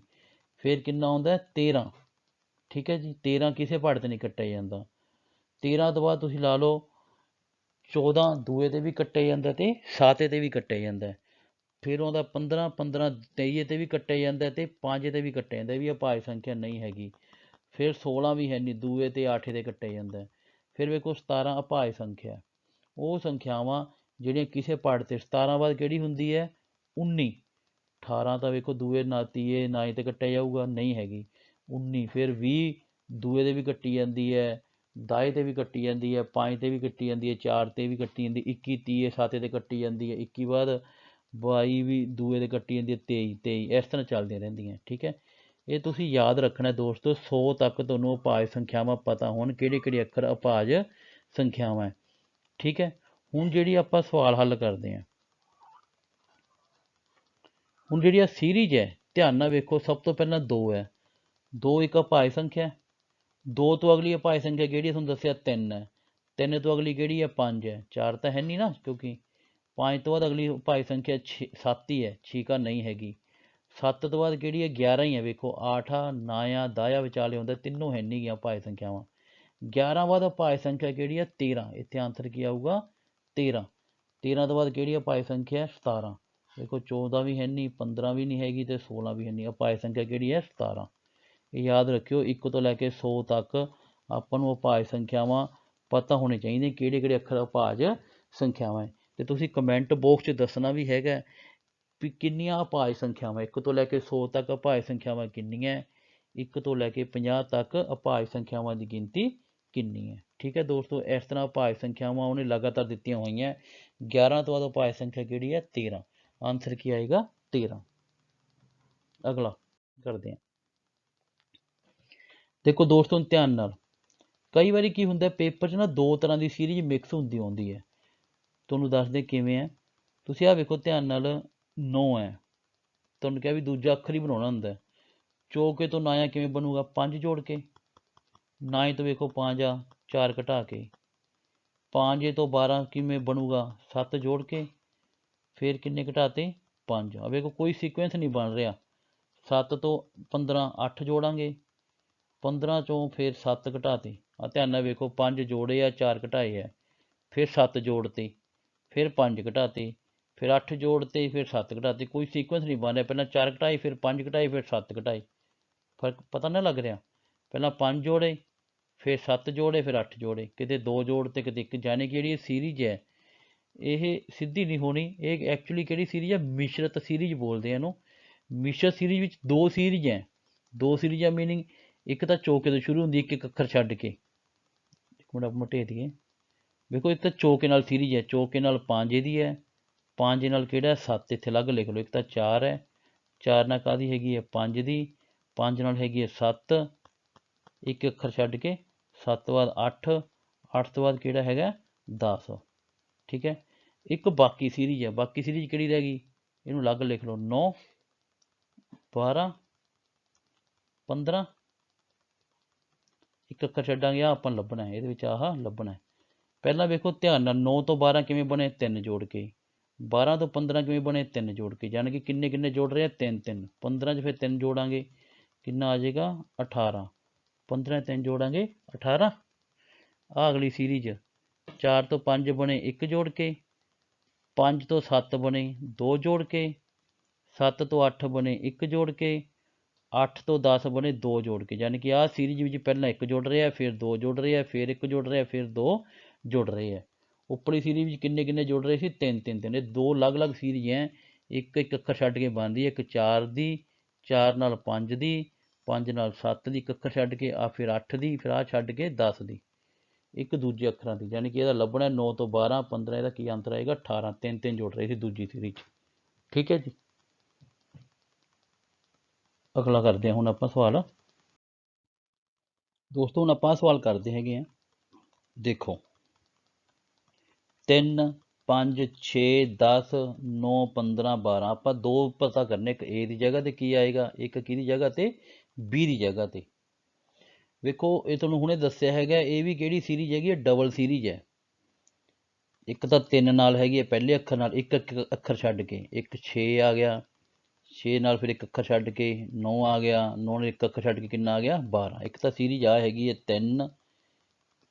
ਫਿਰ ਕਿੰਨਾ ਆਉਂਦਾ 13, ਠੀਕ ਹੈ ਜੀ। 13 ਕਿਸੇ ਪਹਾੜੇ ਤੇ ਨਹੀਂ ਕੱਟਿਆ ਜਾਂਦਾ। 13 ਤੋਂ ਬਾਅਦ ਤੁਸੀਂ ਲਾ ਲਓ 14 ਦੂਏ ਤੇ ਵੀ ਕੱਟਿਆ ਜਾਂਦਾ ਤੇ ਸਾਤੇ ਤੇ ਵੀ ਕੱਟਿਆ ਜਾਂਦਾ। ਫਿਰ ਆਉਂਦਾ 15, 15 ਤੇਈਏ ਤੇ ਵੀ ਕੱਟਿਆ ਜਾਂਦਾ ਤੇ 5 ਤੇ ਵੀ ਕੱਟਿਆ ਜਾਂਦਾ, ਇਹ ਵੀ ਅਭਾਜ ਸੰਖਿਆ ਨਹੀਂ ਹੈਗੀ। ਫਿਰ 16 ਵੀ ਹੈ ਨਹੀਂ, ਦੂਏ ਤੇ 8 ਤੇ ਕੱਟਿਆ ਜਾਂਦਾ। ਫਿਰ ਵੇਖੋ 17 ਅਭਾਜ ਸੰਖਿਆ, ਉਹ ਸੰਖਿਆਵਾਂ ਜਿਹੜੀਆਂ ਕਿਸੇ ਪਹਾੜੇ ਤੇ, 17 ਬਾਅਦ ਕਿਹੜੀ ਹੁੰਦੀ ਹੈ 19, 18 ਤਾਂ ਵੇਖੋ ਦੂਏ ਨਾ ਤੀਏ ਨਾ ਤੇ ਕੱਟਿਆ ਜਾਊਗਾ, ਨਹੀਂ ਹੈਗੀ। 19 ਫਿਰ 20 ਦੂਏ ਦੇ ਵੀ ਕੱਟੀ ਜਾਂਦੀ ਹੈ, ਦਾਏ ਤੇ ਵੀ ਕੱਟੀ ਜਾਂਦੀ ਹੈ, 5 ਤੇ ਵੀ ਕੱਟੀ ਜਾਂਦੀ ਹੈ, 4 ਤੇ ਵੀ ਕੱਟੀ ਜਾਂਦੀ, 21 30 7 ਤੇ ਕੱਟੀ ਜਾਂਦੀ ਹੈ, 21 ਬਾਅਦ 22 ਵੀ ਦੂਏ ਦੇ ਕੱਟੀ ਜਾਂਦੀ ਹੈ, 23 23 ਇਸ ਤਰ੍ਹਾਂ ਚੱਲਦੀਆਂ ਰਹਿੰਦੀਆਂ। ਠੀਕ ਹੈ, ਇਹ ਤੁਸੀਂ ਯਾਦ ਰੱਖਣਾ ਦੋਸਤੋ, 100 ਤੱਕ ਤੁਹਾਨੂੰ ਅਭਾਜ ਸੰਖਿਆਵਾਂ ਪਤਾ ਹੋਣ ਕਿਹੜੇ ਕਿਹੜੇ ਅੱਖਰ ਅਭਾਜ ਸੰਖਿਆਵਾਂ ਹੈ। ਠੀਕ ਹੈ, ਹੁਣ ਜਿਹੜੀ ਆਪਾਂ ਸਵਾਲ ਹੱਲ ਕਰਦੇ ਹਾਂ, ਹੁਣ ਜਿਹੜੀ ਆ ਸੀਰੀਜ਼ ਹੈ ਧਿਆਨ ਨਾਲ ਵੇਖੋ, ਸਭ ਤੋਂ ਪਹਿਲਾਂ 2 ਹੈ, 2 ਇੱਕ ਅਭਾਜ ਸੰਖਿਆ, 2 ਤੋਂ ਅਗਲੀ ਅਭਾਜ ਸੰਖਿਆ ਕਿਹੜੀ ਹੈ ਤੁਹਾਨੂੰ ਦੱਸਿਆ 3 ਹੈ, 3 ਤੋਂ ਅਗਲੀ ਕਿਹੜੀ ਹੈ 5 ਹੈ, 4 ਤਾਂ ਹੈ ਨਹੀਂ ਨਾ, ਕਿਉਂਕਿ 5 ਤੋਂ ਬਾਅਦ ਅਗਲੀ ਅਭਾਜ ਸੰਖਿਆ 7 ਹੀ ਹੈ, ਛੀਕਾ ਨਹੀਂ ਹੈਗੀ। 7 ਤੋਂ ਬਾਅਦ ਕਿਹੜੀ ਹੈ 11 ਹੀ ਹੈ, ਵੇਖੋ 8 ਆ 9 ਆ 10 ਵਿਚਾਲੇ ਹੁੰਦਾ, ਤਿੰਨੋਂ ਹੈ ਨਹੀਂ ਗੀਆਂ ਅਭਾਜ ਸੰਖਿਆਵਾਂ। 11 ਬਾਅਦ ਅਭਾਜ ਸੰਖਿਆ ਕਿਹੜੀ ਹੈ 13, ਇੱਥੇ ਆਂਸਰ ਕੀ ਆਊਗਾ 13। 13 ਤੋਂ ਬਾਅਦ ਕਿਹੜੀ ਅਭਾਜ ਸੰਖਿਆ 17, ਦੇਖੋ 14 ਵੀ ਹੈ ਨਹੀਂ, 15 ਵੀ ਨਹੀਂ ਹੈਗੀ ਤੇ 16 ਵੀ ਹੈ ਨਹੀਂ, ਅਭਾਜ ਸੰਖਿਆ ਕਿਹੜੀ ਹੈ 17। ਇਹ ਯਾਦ ਰੱਖਿਓ, 1 ਤੋਂ ਲੈ ਕੇ 100 ਤੱਕ ਆਪਾਂ ਨੂੰ ਅਭਾਜ ਸੰਖਿਆਵਾਂ ਪਤਾ ਹੋਣੇ ਚਾਹੀਦੇ ਕਿਹੜੇ ਕਿਹੜੇ ਅੱਖਰ ਅਭਾਜ ਸੰਖਿਆਵਾਂ ਹੈ। ਤੇ ਤੁਸੀਂ ਕਮੈਂਟ ਬਾਕਸ 'ਚ ਦੱਸਣਾ ਵੀ ਹੈਗਾ ਵੀ ਕਿੰਨੀਆਂ ਅਭਾਜ ਸੰਖਿਆਵਾਂ, 1 ਤੋਂ ਲੈ ਕੇ 100 ਤੱਕ ਅਭਾਜ ਸੰਖਿਆਵਾਂ ਕਿੰਨੀਆਂ, 1 ਤੋਂ ਲੈ ਕੇ 50 ਤੱਕ ਅਭਾਜ ਸੰਖਿਆਵਾਂ ਦੀ ਗਿਣਤੀ ਕਿੰਨੀ ਹੈ। ਠੀਕ ਹੈ ਦੋਸਤੋ, ਇਸ ਤਰ੍ਹਾਂ ਅਭਾਜ ਸੰਖਿਆਵਾਂ ਉਹਨੇ ਲਗਾਤਾਰ ਦਿੱਤੀਆਂ ਹੋਈਆਂ। 11 ਤੋਂ ਬਾਅਦ ਅਭਾਜ ਸੰਖਿਆ ਕਿਹੜੀ ਹੈ 13, ਆਂਸਰ ਕੀ ਆਏਗਾ 13। ਅਗਲਾ ਕਰਦੇ ਹਾਂ, ਦੇਖੋ ਦੋਸਤੋ ਧਿਆਨ ਨਾਲ, ਕਈ ਵਾਰੀ ਕੀ ਹੁੰਦਾ ਪੇਪਰ 'ਚ ਨਾ 2 ਤਰ੍ਹਾਂ ਦੀ ਸੀਰੀਜ਼ ਮਿਕਸ ਹੁੰਦੀ ਆਉਂਦੀ ਹੈ, ਤੁਹਾਨੂੰ ਦੱਸਦੇ ਕਿਵੇਂ ਹੈ। ਤੁਸੀਂ ਆਹ ਵੇਖੋ ਧਿਆਨ ਨਾਲ, 9 ਹੈ, ਤੁਹਾਨੂੰ ਕਿਹਾ ਵੀ ਦੂਜਾ ਅੱਖਰ ਹੀ ਬਣਾਉਣਾ ਹੁੰਦਾ, ਚੌਕੇ ਤੋਂ ਨਾਇਆ ਕਿਵੇਂ ਬਣੂਗਾ 5 ਜੋੜ ਕੇ, 9 ਤੋਂ ਵੇਖੋ 5 ਆ 4 ਘਟਾ ਕੇ, 5 ਤੋਂ 12 ਕਿਵੇਂ ਬਣੂਗਾ 7 ਜੋੜ ਕੇ, ਫਿਰ ਕਿੰਨੇ ਘਟਾਤੇ 5, ਆ ਵੇਖੋ ਕੋਈ ਸੀਕੁਐਂਸ ਨਹੀਂ ਬਣ ਰਿਹਾ। 7 ਤੋਂ 15 8 ਜੋੜਾਂਗੇ, 15 ਚੋਂ ਫਿਰ 7 ਘਟਾਤੇ, ਆ ਧਿਆਨ ਨਾਲ ਵੇਖੋ 5 ਜੋੜੇ ਆ 4 ਘਟਾਏ ਆ, ਫਿਰ 7 ਜੋੜਤੇ, ਫਿਰ 5 ਘਟਾਤੇ, ਫਿਰ 8 ਜੋੜਤੇ, ਫਿਰ 7 ਘਟਾਤੇ, ਕੋਈ ਸੀਕੁਐਂਸ ਨਹੀਂ ਬਣ ਰਿਹਾ, ਪਹਿਲਾਂ 4 ਘਟਾਏ ਫਿਰ 5 ਘਟਾਏ ਫਿਰ 7 ਘਟਾਏ, ਫਰਕ ਪਤਾ ਨਾ ਲੱਗ ਰਿਹਾ, ਪਹਿਲਾਂ 5 ਜੋੜੇ ਫਿਰ 7 ਜੋੜੇ ਫਿਰ 8 ਜੋੜੇ, ਕਿਤੇ 2 ਜੋੜ ਤੇ ਕਿਤੇ 1, ਜਾਣੀ ਕਿ ਜਿਹੜੀ ਇਹ ਸੀਰੀਜ਼ ਹੈ ਇਹ ਸਿੱਧੀ ਨਹੀਂ ਹੋਣੀ, ਇਹ ਐਕਚੁਅਲੀ ਕਿਹੜੀ ਸੀਰੀਜ਼ ਹੈ ਮਿਸ਼ਰਤ ਸੀਰੀਜ਼ ਬੋਲਦੇ ਆ ਇਹਨੂੰ। ਮਿਸ਼ਰਤ ਸੀਰੀਜ਼ ਵਿੱਚ 2 ਸੀਰੀਜ਼ ਹੈ, 2 ਸੀਰੀਜ਼ਾਂ ਮੀਨਿੰਗ ਇੱਕ ਤਾਂ ਚੌਕੇ ਤੋਂ ਸ਼ੁਰੂ ਹੁੰਦੀ, ਇੱਕ ਅੱਖਰ ਛੱਡ ਕੇ, ਇੱਕ ਮਿੰਟ ਆਪਾਂ ਮਟੇ ਦੀਏ, ਵੇਖੋ ਇੱਕ ਤਾਂ ਚੌਕੇ ਨਾਲ ਸੀਰੀਜ਼ ਹੈ, ਚੌਕੇ ਨਾਲ 5 ਇਹਦੀ ਹੈ, 5 ਨਾਲ ਕਿਹੜਾ 7, ਇੱਥੇ ਅਲੱਗ ਲਿਖ ਲਓ, ਇੱਕ ਤਾਂ 4 ਹੈ, 4 ਨਾਲ ਕਾਹਦੀ ਹੈਗੀ ਹੈ 5 ਦੀ, 5 ਨਾਲ ਹੈਗੀ ਹੈ 7, ਇੱਕ ਅੱਖਰ ਛੱਡ ਕੇ, 7 ਤੋਂ ਬਾਅਦ 8, 8 ਤੋਂ ਬਾਅਦ ਕਿਹੜਾ ਹੈਗਾ 10। ਠੀਕ ਹੈ, ਇੱਕ ਬਾਕੀ ਸੀਰੀਜ਼ ਹੈ, ਬਾਕੀ ਸੀਰੀਜ਼ ਕਿਹੜੀ ਰਹਿ ਗਈ, ਇਹਨੂੰ ਅਲੱਗ ਲਿਖ ਲਓ, 9 12 15, ਇੱਕ ਅੱਖਰ ਛੱਡਾਂਗੇ, ਆਹ ਆਪਾਂ ਲੱਭਣਾ ਹੈ, ਇਹਦੇ ਵਿੱਚ ਆਹ ਲੱਭਣਾ ਹੈ। ਪਹਿਲਾਂ ਵੇਖੋ ਧਿਆਨ ਨਾਲ, 9 ਤੋਂ 12 ਕਿਵੇਂ ਬਣੇ 3 ਜੋੜ ਕੇ, 12 ਤੋਂ 15 ਕਿਵੇਂ ਬਣੇ 3 ਜੋੜ ਕੇ, ਯਾਨੀ ਕਿ ਕਿੰਨੇ ਕਿੰਨੇ ਜੋੜ ਰਹੇ 3 3, 15 'ਚ ਫਿਰ 3 ਜੋੜਾਂਗੇ ਕਿੰਨਾ ਆ ਜਾਏਗਾ 18, 15 3 ਜੋੜਾਂਗੇ 18। ਆਹ ਅਗਲੀ ਸੀਰੀਜ਼, 4 ਤੋਂ 5 ਬਣੇ 1 ਜੋੜ ਕੇ, 5 ਤੋਂ 7 ਬਣੇ 2 ਜੋੜ ਕੇ, 7 ਤੋਂ 8 ਬਣੇ 1 ਜੋੜ ਕੇ, 8 ਤੋਂ 10 ਬਣੇ 2 ਜੋੜ ਕੇ, ਯਾਨੀ ਕਿ ਆਹ ਸੀਰੀਜ਼ ਵਿੱਚ ਪਹਿਲਾਂ 1 ਜੋੜ ਰਿਹਾ, ਫਿਰ 2 ਜੋੜ ਰਿਹਾ, ਫਿਰ 1 ਜੋੜ ਰਿਹਾ, ਫਿਰ 2 ਜੋੜ ਰਹੇ ਹੈ। ਉੱਪਰਲੀ ਸੀਰੀਜ਼ ਵਿੱਚ ਕਿੰਨੇ ਕਿੰਨੇ ਜੋੜ ਰਹੇ ਸੀ 3 3 3, ਇਹ 2 ਅਲੱਗ-ਅਲੱਗ ਸੀਰੀਜ਼ ਹੈ, ਇੱਕ ਇੱਕ ਅੱਖਰ ਛੱਡ ਕੇ ਬਣਦੀ ਹੈ, ਇੱਕ 4 ਦੀ, 4 ਨਾਲ 5 ਦੀ, 5 ਨਾਲ 7 ਦੀ, ਇੱਕ ਅੱਖਰ ਛੱਡ ਕੇ ਆ ਫਿਰ 8 ਦੀ, ਫਿਰ ਆਹ ਛੱਡ ਕੇ 10 ਦੀ, ਇੱਕ ਦੂਜੇ ਅੱਖਰਾਂ ਦੀ, ਯਾਨੀ ਕਿ ਇਹਦਾ ਲੱਭਣਾ 9 ਤੋਂ 12 15, ਇਹਦਾ ਕੀ ਅੰਤਰ ਆਏਗਾ 18, 3 3 ਜੋੜ ਰਹੇ ਸੀ ਦੂਜੀ ਸੀਰੀਜ਼ 'ਚ। ਠੀਕ ਹੈ ਜੀ, ਅਗਲਾ ਕਰਦੇ ਹਾਂ ਹੁਣ ਆਪਾਂ ਸਵਾਲ ਦੋਸਤੋ, ਹੁਣ ਆਪਾਂ ਸਵਾਲ ਕਰਦੇ ਹੈਗੇ ਆ, ਦੇਖੋ 3 5 6 10 9 15 12, ਆਪਾਂ 2 ਪਤਾ ਕਰਨੇ, ਇੱਕ A ਦੀ ਜਗ੍ਹਾ ਤੇ ਕੀ ਆਏਗਾ, ਇੱਕ ਕਿਹਦੀ ਜਗ੍ਹਾ ਤੇ B ਦੀ ਜਗ੍ਹਾ ਤੇ। ਵੇਖੋ ਇਹ ਤੁਹਾਨੂੰ ਹੁਣੇ ਦੱਸਿਆ ਹੈਗਾ, ਇਹ ਵੀ ਕਿਹੜੀ ਸੀਰੀਜ਼ ਹੈਗੀ ਹੈ ਡਬਲ ਸੀਰੀਜ਼ ਹੈ, ਇੱਕ ਤਾਂ 3 ਨਾਲ ਹੈਗੀ ਹੈ ਪਹਿਲੇ ਅੱਖਰ ਨਾਲ, ਇੱਕ ਅੱਖਰ ਛੱਡ ਕੇ, ਇੱਕ 6 ਆ ਗਿਆ, 6 ਨਾਲ ਫਿਰ ਇੱਕ ਅੱਖਰ ਛੱਡ ਕੇ 9 ਆ ਗਿਆ, 9 ਨਾਲ ਇੱਕ ਅੱਖਰ ਛੱਡ ਕੇ ਕਿੰਨਾ ਆ ਗਿਆ 12। ਇੱਕ ਤਾਂ ਸੀਰੀਜ਼ ਆ ਹੈਗੀ ਹੈ 3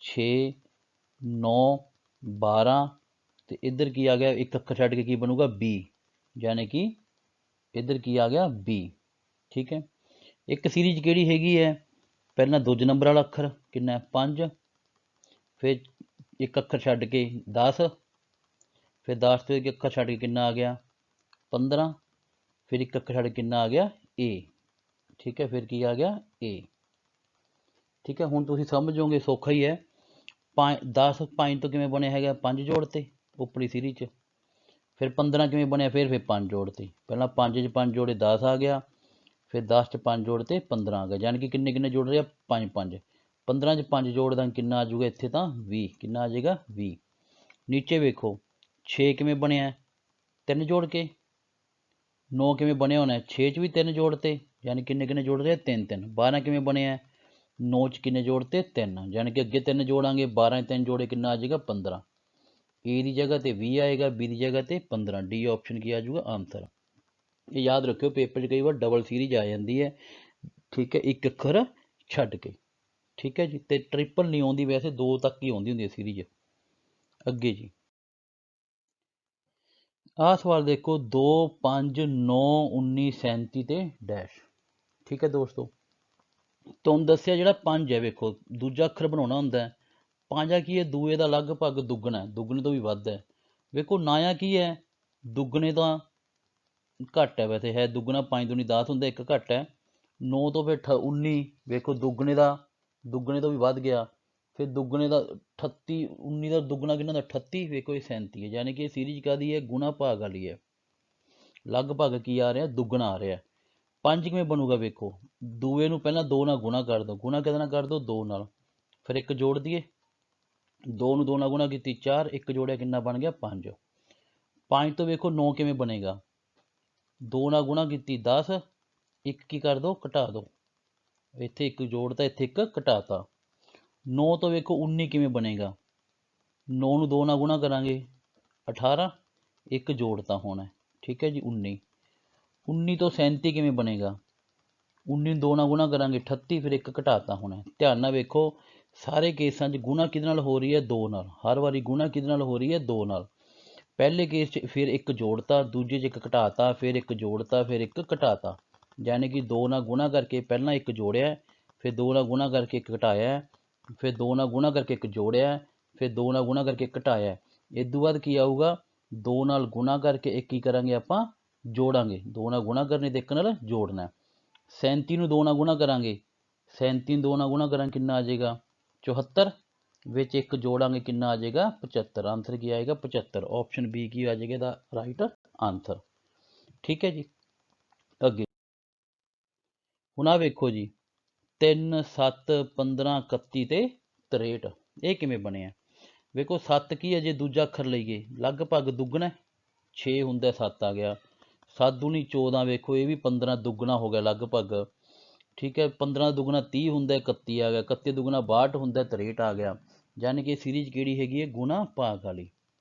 6 9 12, ਤੇ ਇੱਧਰ ਕੀ ਆ ਗਿਆ ਇੱਕ ਅੱਖਰ ਛੱਡ ਕੇ ਕੀ ਬਣੂਗਾ B, ਯਾਨੀ ਕਿ ਇੱਧਰ ਕੀ ਆ ਗਿਆ B। ਠੀਕ ਹੈ, ਇੱਕ ਸੀਰੀਜ਼ ਕਿਹੜੀ ਹੈਗੀ ਹੈ, ਪਹਿਲਾਂ ਦੂਜੇ ਨੰਬਰ ਵਾਲਾ ਅੱਖਰ ਕਿੰਨਾ 5, ਫਿਰ ਇੱਕ ਅੱਖਰ ਛੱਡ ਕੇ 10, ਫਿਰ 10 ਤੋਂ ਇੱਕ ਅੱਖਰ ਛੱਡ ਕੇ ਕਿੰਨਾ ਆ ਗਿਆ 15, ਫਿਰ ਇੱਕ ਅੱਖਰ ਛੱਡ ਕੇ ਕਿੰਨਾ ਆ ਗਿਆ A। ਠੀਕ ਹੈ, ਫਿਰ ਕੀ ਆ ਗਿਆ A। ठीक है, हुण तुसीं समझ जाओगे, सौखा ही है। 10 5 ਤੋਂ ਕਿਵੇਂ ਬਣਿਆ ਹੈਗਾ, 5 ਜੋੜਤੇ ਉੱਪਰਲੀ ਸੀਰੀਜ਼ 'ਚ। ਫਿਰ 15 ਕਿਵੇਂ ਬਣਿਆ, ਫਿਰ 5 ਜੋੜਤੇ। ਪਹਿਲਾਂ 5 'ਚ 5 ਜੋੜੇ 10 ਆ ਗਿਆ, ਫਿਰ 10 'ਚ 5 ਜੋੜਤੇ 15 ਆ ਗਿਆ। ਯਾਨੀ ਕਿ ਕਿੰਨੇ ਕਿੰਨੇ ਜੁੜ ਰਹੇ ਆ, 5 5। 15 'ਚ 5 ਜੋੜਦਾ ਕਿੰਨਾ ਆ ਜਾਊਗਾ ਇੱਥੇ, ਤਾਂ 20। ਕਿੰਨਾ ਆ ਜਾਏਗਾ, 20। ਨੀਚੇ ਵੇਖੋ 6 ਕਿਵੇਂ ਬਣਿਆ, 3 ਜੋੜ ਕੇ। 9 ਕਿਵੇਂ ਬਣਿਆ ਹੋਣਾ, 6 'ਚ ਵੀ 3 ਜੋੜਤੇ, ਯਾਨੀ ਕਿੰਨੇ ਕਿੰਨੇ ਜੁੜ ਰਹੇ, 3 3। 12 ਕਿਵੇਂ ਬਣਿਆ, 9 'ਚ ਕਿੰਨੇ ਜੋੜਤੇ, 3, ਯਾਨੀ ਕਿ ਅੱਗੇ 3 ਜੋੜਾਂਗੇ, 12 'ਚ 3 ਜੋੜੇ ਕਿੰਨਾ ਆ ਜਾਏਗਾ, 15। ए ਦੀ ਜਗ੍ਹਾ ਤੇ 20 ਆਏਗਾ, बी ਦੀ ਜਗ੍ਹਾ ਤੇ 15। डी ਆਪਸ਼ਨ ਕੀ ਆ ਜਾਊਗਾ, ਆਨਸਰ। ਇਹ ਯਾਦ ਰੱਖਿਓ, ਪੇਪਰ 'ਚ ਕਈ ਵਾਰ ਡਬਲ ਸੀਰੀਜ਼ ਆ ਜਾਂਦੀ ਹੈ, ਠੀਕ ਹੈ, ਇੱਕ ਅੱਖਰ ਛੱਡ ਕੇ, ਠੀਕ ਹੈ ਜੀ। ਤੇ ਟ੍ਰਿਪਲ ਨਹੀਂ ਆਉਂਦੀ, ਵੈਸੇ 2 ਤੱਕ ਹੀ ਆਉਂਦੀ ਹੁੰਦੀ ਹੈ ਸੀਰੀਜ਼। ਅੱਗੇ ਜੀ ਆਹ ਸਵਾਲ ਦੇਖੋ, 2 5 9 19 37 ਤੇ ਡੈਸ਼। ਠੀਕ ਹੈ ਦੋਸਤੋ, ਤੁਹਾਨੂੰ ਦੱਸਿਆ ਜਿਹੜਾ 5 ਹੈ, ਵੇਖੋ ਦੂਜਾ ਅੱਖਰ ਬਣਾਉਣਾ ਹੁੰਦਾ। 5 ਕੀ ਹੈ, ਦੂਏ ਦਾ ਲਗਭਗ ਦੁੱਗਣਾ ਹੈ, ਦੁੱਗਣੇ ਤੋਂ ਵੀ ਵੱਧ ਹੈ। ਵੇਖੋ ਨਾਇਆ ਕੀ ਹੈ, ਦੁੱਗਣੇ ਦਾ ਘੱਟ ਹੈ, ਵੈਸੇ ਹੈ ਦੁੱਗਣਾ, 5 ਦੂਣੀ 10 ਹੁੰਦਾ, ਇੱਕ ਘੱਟ ਹੈ। 9 ਤੋਂ ਫਿਰ 19, ਵੇਖੋ ਦੁੱਗਣੇ ਤੋਂ ਵੀ ਵੱਧ ਗਿਆ। ਫਿਰ ਦੁੱਗਣੇ ਦਾ 38, 19 ਦਾ ਦੁੱਗਣਾ ਕਿੰਨਾ ਦਾ, 38, ਵੇਖੋ ਇਹ 37 ਹੈ। ਯਾਨੀ ਕਿ ਇਹ ਸੀਰੀਜ਼ ਕਾਹਦੀ ਹੈ, ਗੁਣਾ ਭਾਗ ਵਾਲੀ ਹੈ। ਲਗਭਗ ਕੀ ਆ ਰਿਹਾ, ਦੁੱਗਣਾ ਆ ਰਿਹਾ। 5 ਕਿਵੇਂ ਬਣੂਗਾ, ਵੇਖੋ ਦੂਏ ਨੂੰ ਪਹਿਲਾਂ 2 ਨਾਲ ਗੁਣਾ ਕਰ ਦਿਓ। ਗੁਣਾ ਕਿਹਦੇ ਨਾਲ ਕਰ ਦਿਓ, 2 ਨਾਲ। ਫਿਰ ਇੱਕ ਜੋੜ ਦਈਏ, 2 ਨੂੰ 2 ਨਾਲ ਗੁਣਾ ਕੀਤੀ 4, ਇੱਕ ਜੋੜਿਆ ਕਿੰਨਾ ਬਣ ਗਿਆ, 5। 5 ਤੋਂ ਵੇਖੋ 9 ਕਿਵੇਂ ਬਣੇਗਾ, 2 ਨਾਲ ਗੁਣਾ ਕੀਤੀ 10, ਇੱਕ ਕੀ ਕਰ ਦਿਓ, ਘਟਾ ਦਿਓ। ਇੱਥੇ ਇੱਕ ਜੋੜਤਾ, ਇੱਥੇ ਇੱਕ ਘਟਾਤਾ। 9 ਤੋਂ ਵੇਖੋ 19 ਕਿਵੇਂ ਬਣੇਗਾ, 9 ਨੂੰ 2 ਨਾਲ ਗੁਣਾ ਕਰਾਂਗੇ 18, ਇੱਕ ਜੋੜਤਾ ਹੋਣਾ, ਠੀਕ ਹੈ ਜੀ, 19। 19 ਤੋਂ 37 ਕਿਵੇਂ ਬਣੇਗਾ, 19 ਨੂੰ 2 ਨਾਲ ਗੁਣਾ ਕਰਾਂਗੇ 38, ਫਿਰ ਇੱਕ ਘਟਾਤਾ ਹੋਣਾ। ਧਿਆਨ ਨਾਲ ਵੇਖੋ, ਸਾਰੇ ਕੇਸਾਂ 'ਚ ਗੁਣਾ ਕਿਹਦੇ ਨਾਲ ਹੋ ਰਹੀ ਹੈ, 2 ਨਾਲ। ਹਰ ਵਾਰੀ ਗੁਣਾ ਕਿਹਦੇ ਨਾਲ ਹੋ ਰਹੀ ਹੈ, 2 ਨਾਲ। ਪਹਿਲੇ ਕੇਸ 'ਚ ਫਿਰ ਇੱਕ ਜੋੜਤਾ, ਦੂਜੇ 'ਚ ਇੱਕ ਘਟਾਤਾ, ਫਿਰ ਇੱਕ ਜੋੜਤਾ, ਫਿਰ ਇੱਕ ਘਟਾਤਾ। ਯਾਨੀ ਕਿ 2 ਨਾਲ ਗੁਣਾ ਕਰਕੇ ਪਹਿਲਾਂ ਇੱਕ ਜੋੜਿਆ, ਫਿਰ 2 ਨਾਲ ਗੁਣਾ ਕਰਕੇ ਇੱਕ ਘਟਾਇਆ, ਫਿਰ 2 ਨਾਲ ਗੁਣਾ ਕਰਕੇ ਇੱਕ ਜੋੜਿਆ, ਫਿਰ 2 ਨਾਲ ਗੁਣਾ ਕਰਕੇ ਘਟਾਇਆ। ਇਸ ਤੋਂ ਬਾਅਦ ਕੀ ਆਊਗਾ, 2 ਨਾਲ ਗੁਣਾ ਕਰਕੇ ਇੱਕ ਕੀ ਕਰਾਂਗੇ ਆਪਾਂ, ਜੋੜਾਂਗੇ। 2 ਨਾਲ ਗੁਣਾ ਕਰਨੀ ਤੇ ਇੱਕ ਨਾਲ ਜੋੜਨਾ। 37 ਨੂੰ 2 ਨਾਲ ਗੁਣਾ ਕਰਾਂਗੇ, 37 ਨੂੰ 2 ਨਾਲ ਗੁਣਾ ਕਰਾਂਗੇ ਕਿੰਨਾ ਆ ਜਾਏਗਾ, 74, ਵਿੱਚ ਇੱਕ ਜੋੜਾਂਗੇ ਕਿੰਨਾ ਆ ਜਾਏਗਾ, 75। ਆਨਸਰ ਕੀ ਆਏਗਾ, 75। ਆਪਸ਼ਨ ਬੀ ਕੀ ਆ ਜਾਏਗਾ ਇਹਦਾ ਰਾਈਟ ਆਨਸਰ। ਠੀਕ ਹੈ ਜੀ। ਅੱਗੇ ਹੁਣ ਆ ਵੇਖੋ ਜੀ, 3 7 15 31 ਤੇ 63, ਇਹ ਕਿਵੇਂ ਬਣਿਆ। ਵੇਖੋ 7 ਕੀ ਹੈ, ਜੇ ਦੂਜਾ ਅੱਖਰ ਲਈਏ ਲਗਭਗ ਦੁੱਗਣਾ, 6 ਹੁੰਦਾ 7 ਆ ਗਿਆ। 7 ਦੂਣੀ 14, ਵੇਖੋ ਇਹ ਵੀ 15 ਦੁੱਗਣਾ ਹੋ ਗਿਆ ਲਗਭਗ, ਠੀਕ ਹੈ। 15 ਦੁੱਗਣਾ 30 ਹੁੰਦਾ, 31 ਆ ਗਿਆ। 31 ਦੁੱਗਣਾ 62 ਹੁੰਦਾ, 63 ਆ ਗਿਆ। ਯਾਨੀ ਕਿ ਸੀਰੀਜ਼ ਕਿਹੜੀ ਹੈਗੀ ਹੈ, ਗੁਣਾ ਭਾਗ ਵਾਲੀ।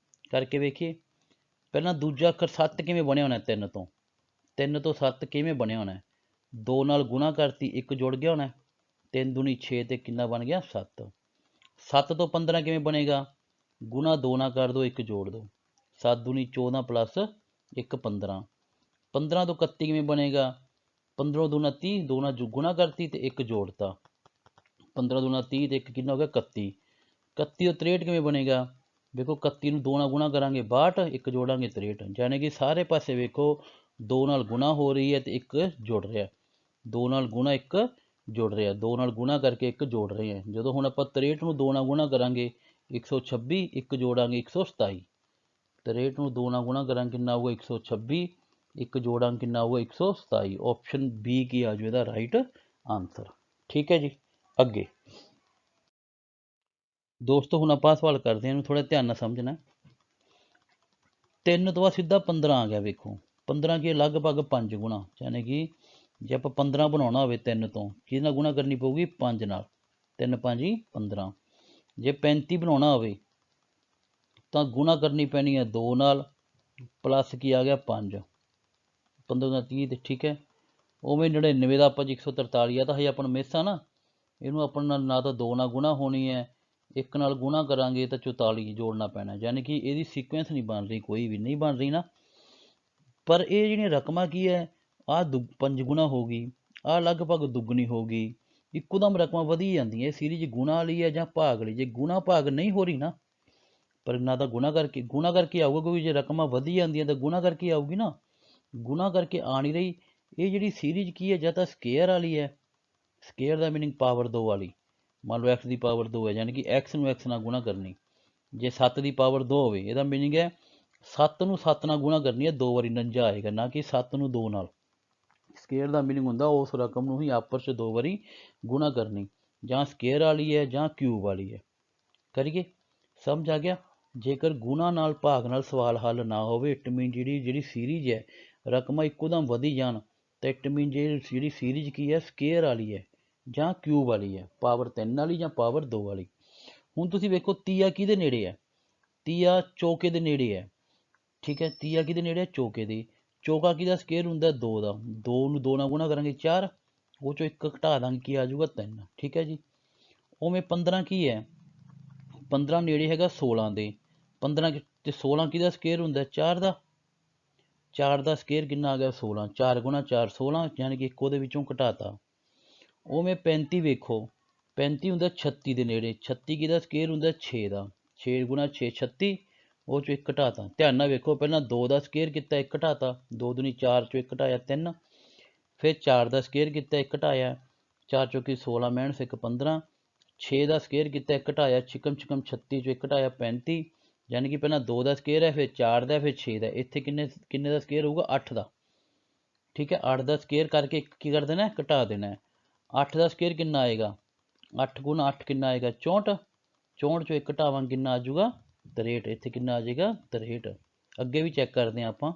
ਕਰਕੇ ਵੇਖੀਏ, ਪਹਿਲਾਂ ਦੂਜਾ ਅੱਖਰ 7 ਕਿਵੇਂ ਬਣਿਆ ਹੋਣਾ, 3 ਤੋਂ। 3 ਤੋਂ 7 ਕਿਵੇਂ ਬਣਿਆ ਹੋਣਾ, 2 ਨਾਲ ਗੁਣਾ ਕਰਤੀ, ਇੱਕ ਜੁੜ ਗਿਆ ਹੋਣਾ, 3 ਦੂਣੀ 6 ਤੇ ਕਿੰਨਾ ਬਣ ਗਿਆ, 7। 7 ਤੋਂ 15 ਕਿਵੇਂ ਬਣੇਗਾ, ਗੁਣਾ 2 ਨਾਲ ਕਰ ਦਿਓ, ਇੱਕ ਜੋੜ ਦਿਓ, 7 ਦੂਣੀ 14 ਪਲੱਸ 1 15। 15 ਤੋਂ 31 ਕਿਵੇਂ ਬਣੇਗਾ, 15 ਦੂਣਾ 30, 2 ਨਾਲ ਗੁਣਾ ਕਰਤੀ ਤੇ ਇੱਕ ਜੋੜਤਾ, 15 ਦੂਣਾ 30 ਤੇ ਇੱਕ ਕਿੰਨਾ ਹੋ ਗਿਆ, 31। 31 ਤੋਂ 63 ਕਿਵੇਂ ਬਣੇਗਾ, ਵੇਖੋ 31 ਨੂੰ 2 ਨਾਲ ਗੁਣਾ ਕਰਾਂਗੇ 62, ਇੱਕ ਜੋੜਾਂਗੇ 63। ਯਾਨੀ ਕਿ ਸਾਰੇ ਪਾਸੇ ਵੇਖੋ 2 ਨਾਲ ਗੁਣਾ ਹੋ ਰਹੀ ਹੈ ਤੇ ਇੱਕ ਜੁੜ ਰਿਹਾ, 2 ਨਾਲ ਗੁਣਾ ਇੱਕ ਜੁੜ ਰਿਹਾ, 2 ਨਾਲ ਗੁਣਾ ਕਰਕੇ ਇੱਕ ਜੋੜ ਰਹੇ ਹਾਂ। ਜਦੋਂ ਹੁਣ ਆਪਾਂ 63 ਨੂੰ 2 ਨਾਲ ਗੁਣਾ ਕਰਾਂਗੇ 126, ਇੱਕ ਜੋੜਾਂਗੇ 127। 63 ਨੂੰ 2 ਨਾਲ ਗੁਣਾ ਕਰਾਂਗੇ ਕਿੰਨਾ ਆਊਗਾ, 126, ਇੱਕ ਜੋੜਾਂਗੇ ਕਿੰਨਾ ਆਊਗਾ, 127। ਆਪਸ਼ਨ ਬੀ ਕੀ ਆ ਜਾਊ ਇਹਦਾ ਰਾਈਟ ਆਨਸਰ। ਠੀਕ ਹੈ ਜੀ। ਅੱਗੇ ਦੋਸਤੋ ਹੁਣ ਆਪਾਂ ਸਵਾਲ ਕਰਦੇ ਹਾਂ, ਇਹਨੂੰ ਥੋੜਾ ਧਿਆਨ ਨਾਲ ਸਮਝਣਾ। 3 ਤੋਂ ਬਾਅਦ ਸਿੱਧਾ 15 ਆ ਗਿਆ, ਵੇਖੋ 15 ਕੀ ਲਗਭਗ 5 ਗੁਣਾ। ਯਾਨੀ ਕਿ ਜੇ ਆਪਾਂ 15 ਬਣਾਉਣਾ ਹੋਵੇ 3 ਤੋਂ, ਕਿਹਦੇ ਨਾਲ ਗੁਣਾ ਕਰਨੀ ਪਊਗੀ, 5 ਨਾਲ। 3 5 15। ਜੇ 35 ਬਣਾਉਣਾ ਹੋਵੇ ਤਾਂ ਗੁਣਾ ਕਰਨੀ ਪੈਣੀ ਹੈ 2 ਨਾਲ, ਪਲੱਸ ਕੀ ਆ ਗਿਆ 5, 15 ਦਾ 30 ਤੇ, ਠੀਕ ਹੈ। ਉਵੇਂ 99 ਦਾ ਆਪਾਂ 143 ਆ, ਤਾਂ ਹਜੇ ਆਪਾਂ ਨੂੰ ਮਿਸ ਆ ਨਾ, ਇਹਨੂੰ ਆਪਾਂ ਨਾ ਤਾਂ 2 ਨਾਲ ਗੁਣਾ ਹੋਣੀ ਹੈ, ਇੱਕ ਨਾਲ ਗੁਣਾ ਕਰਾਂਗੇ ਤਾਂ 44 ਜੋੜਨਾ ਪੈਣਾ। ਯਾਨੀ ਕਿ ਇਹਦੀ ਸੀਕੁਐਂਸ ਨਹੀਂ ਬਣ ਰਹੀ, ਕੋਈ ਵੀ ਨਹੀਂ ਬਣ ਰਹੀ ਨਾ। ਪਰ ਇਹ ਜਿਹੜੀਆਂ ਰਕਮਾਂ ਕੀ ਹੈ, ਆਹ 5 ਗੁਣਾ ਹੋ ਗਈ, ਆਹ ਲਗਭਗ ਦੁੱਗਣੀ ਹੋ ਗਈ, ਇੱਕੋ ਦਮ ਰਕਮਾਂ ਵਧੀ ਜਾਂਦੀਆਂ। ਇਹ ਸੀਰੀਜ਼ ਗੁਣਾ ਵਾਲੀ ਹੈ ਜਾਂ ਭਾਗ ਵਾਲੀ। ਜੇ ਗੁਣਾ ਭਾਗ ਨਹੀਂ ਹੋ ਰਹੀ ਨਾ, ਪਰ ਨਾ ਤਾਂ ਗੁਣਾ ਕਰਕੇ ਆਊਗਾ, ਕਿਉਂਕਿ ਜੇ ਰਕਮਾਂ ਵਧੀ ਜਾਂਦੀਆਂ ਤਾਂ ਗੁਣਾ ਕਰਕੇ ਆਊਗੀ ਨਾ, ਗੁਣਾ ਕਰਕੇ ਆ ਨਹੀਂ ਰਹੀ। ਇਹ ਜਿਹੜੀ ਸੀਰੀਜ਼ ਕੀ ਹੈ, ਜਾਂ ਤਾਂ ਸਕੇਅਰ ਵਾਲੀ ਹੈ, ਸਕੇਅਰ ਦਾ ਮੀਨਿੰਗ ਪਾਵਰ 2 ਵਾਲੀ, ਮੰਨ ਲਓ x ਦੀ ਪਾਵਰ 2 ਹੈ, ਯਾਨੀ ਕਿ x ਨੂੰ x ਨਾਲ ਗੁਣਾ ਕਰਨੀ। ਜੇ 7 ਦੀ ਪਾਵਰ 2 ਹੋਵੇ, ਇਹਦਾ ਮੀਨਿੰਗ ਹੈ 7 ਨੂੰ 7 ਨਾਲ ਗੁਣਾ ਕਰਨੀ ਹੈ, 2 ਵਾਰੀ 49 ਆਏਗਾ, ਨਾ ਕਿ 7 ਨੂੰ 2 ਨਾਲ। ਸਕੇਅਰ ਦਾ ਮੀਨਿੰਗ ਹੁੰਦਾ ਉਸ ਰਕਮ ਨੂੰ ਹੀ ਆਪਸ 'ਚ 2 ਵਾਰੀ ਗੁਣਾ ਕਰਨੀ, ਜਾਂ ਸਕੇਅਰ ਵਾਲੀ ਹੈ ਜਾਂ ਕਿਊਬ ਵਾਲੀ ਹੈ। ਕਰੀਏ, ਸਮਝ ਆ ਗਿਆ। ਜੇਕਰ ਗੁਣਾ ਨਾਲ ਭਾਗ ਨਾਲ ਸਵਾਲ ਹੱਲ ਨਾ ਹੋਵੇ, ਇਟ ਮੀਨ ਜਿਹੜੀ ਸੀਰੀਜ਼ ਹੈ ਰਕਮਾਂ ਇੱਕੋ ਦਮ ਵਧੀ ਜਾਣ, ਤਾਂ ਇਟ ਮੀਨ ਜਿਹੜੀ ਸੀਰੀਜ਼ ਕੀ ਹੈ ਸਕੇਅਰ ਵਾਲੀ ਹੈ ਜਾਂ ਕਿਊਬ ਵਾਲੀ ਹੈ, ਪਾਵਰ 3 ਵਾਲੀ ਜਾਂ ਪਾਵਰ 2 ਵਾਲੀ। ਹੁਣ ਤੁਸੀਂ ਵੇਖੋ ਤੀਆ ਕਿਹਦੇ ਨੇੜੇ ਹੈ? ਤੀਆ ਚੌਕੇ ਦੇ ਨੇੜੇ ਹੈ, ਠੀਕ ਹੈ। ਤੀਆ ਕਿਹਦੇ ਨੇੜੇ ਹੈ? ਚੌਕੇ ਦੇ। ਚੌਕਾ ਕਿਹਦਾ ਸਕੇਅਰ ਹੁੰਦਾ? 2 ਦਾ। 2 ਨੂੰ 2 ਨਾਲ ਗੁਣਾ ਕਰਾਂਗੇ 4, ਉਹ ਚੋਂ 1 ਘਟਾ ਦਾਂਗੇ, ਕੀ ਆ ਜਾਊਗਾ? 3, ਠੀਕ ਹੈ ਜੀ। ਉਵੇਂ 15 ਕੀ ਹੈ? 15 ਨੇੜੇ ਹੈਗਾ 16 ਦੇ। 15 ਤੇ 16 ਕਿਹਦਾ ਸਕੇਅਰ ਹੁੰਦਾ? 4 ਦਾ। 4 ਦਾ ਸਕੇਅਰ ਕਿੰਨਾ ਆ ਗਿਆ? 16। 4 ਗੁਣਾ 4 16, ਯਾਨੀ ਕਿ 1 ਉਹਦੇ ਵਿੱਚੋਂ ਘਟਾਤਾ। ਉਵੇਂ 35 ਵੇਖੋ, 35 ਹੁੰਦਾ 36 ਦੇ ਨੇੜੇ। 36 ਕਿਹਦਾ ਸਕੇਅਰ ਹੁੰਦਾ? 6 ਦਾ। 6 ਗੁਣਾ 6 36, ਉਹ ਚੋਂ 1 ਘਟਾਤਾ। ਧਿਆਨ ਨਾਲ ਵੇਖੋ, ਪਹਿਲਾਂ 2 ਦਾ ਸਕੇਅਰ ਕੀਤਾ 1 ਘਟਾਤਾ, 2 ਦੂਣੀ 4 ਚੋਂ 1 ਘਟਾਇਆ 3। ਫਿਰ 4 ਦਾ ਸਕੇਅਰ ਕੀਤਾ 1 ਘਟਾਇਆ, 4 ਚੌਕੀ 16 -1 15। 6 ਦਾ ਸਕੇਅਰ ਕੀਤਾ 1 ਘਟਾਇਆ, ਛਿਕਮ 36 ਚੋਂ 1 ਘਟਾਇਆ 35। ਯਾਨੀ ਕਿ ਪਹਿਲਾਂ 2 ਦਾ ਸਕੇਅਰ ਹੈ, ਫਿਰ 4 ਦਾ, ਫਿਰ 6 ਦਾ। ਇੱਥੇ ਕਿੰਨੇ ਦਾ ਸਕੇਅਰ ਹੋਊਗਾ? 8 ਦਾ, ਠੀਕ ਹੈ। 8 ਦਾ ਸਕੇਅਰ ਕਰਕੇ ਕੀ ਕਰ ਦੇਣਾ? ਘਟਾ ਦੇਣਾ। 8 ਦਾ ਸਕੇਅਰ ਕਿੰਨਾ ਆਏਗਾ? 8 ਗੁਣਾ 8 ਕਿੰਨਾ ਆਏਗਾ? 64। 64 ਚੋਂ 1 ਘਟਾਵਾਂਗੇ, ਕਿੰਨਾ ਆ ਜਾਊਗਾ? 63। ਇੱਥੇ ਕਿੰਨਾ ਆ ਜਾਏਗਾ? 63। ਅੱਗੇ ਵੀ ਚੈੱਕ ਕਰਦੇ ਹਾਂ ਆਪਾਂ।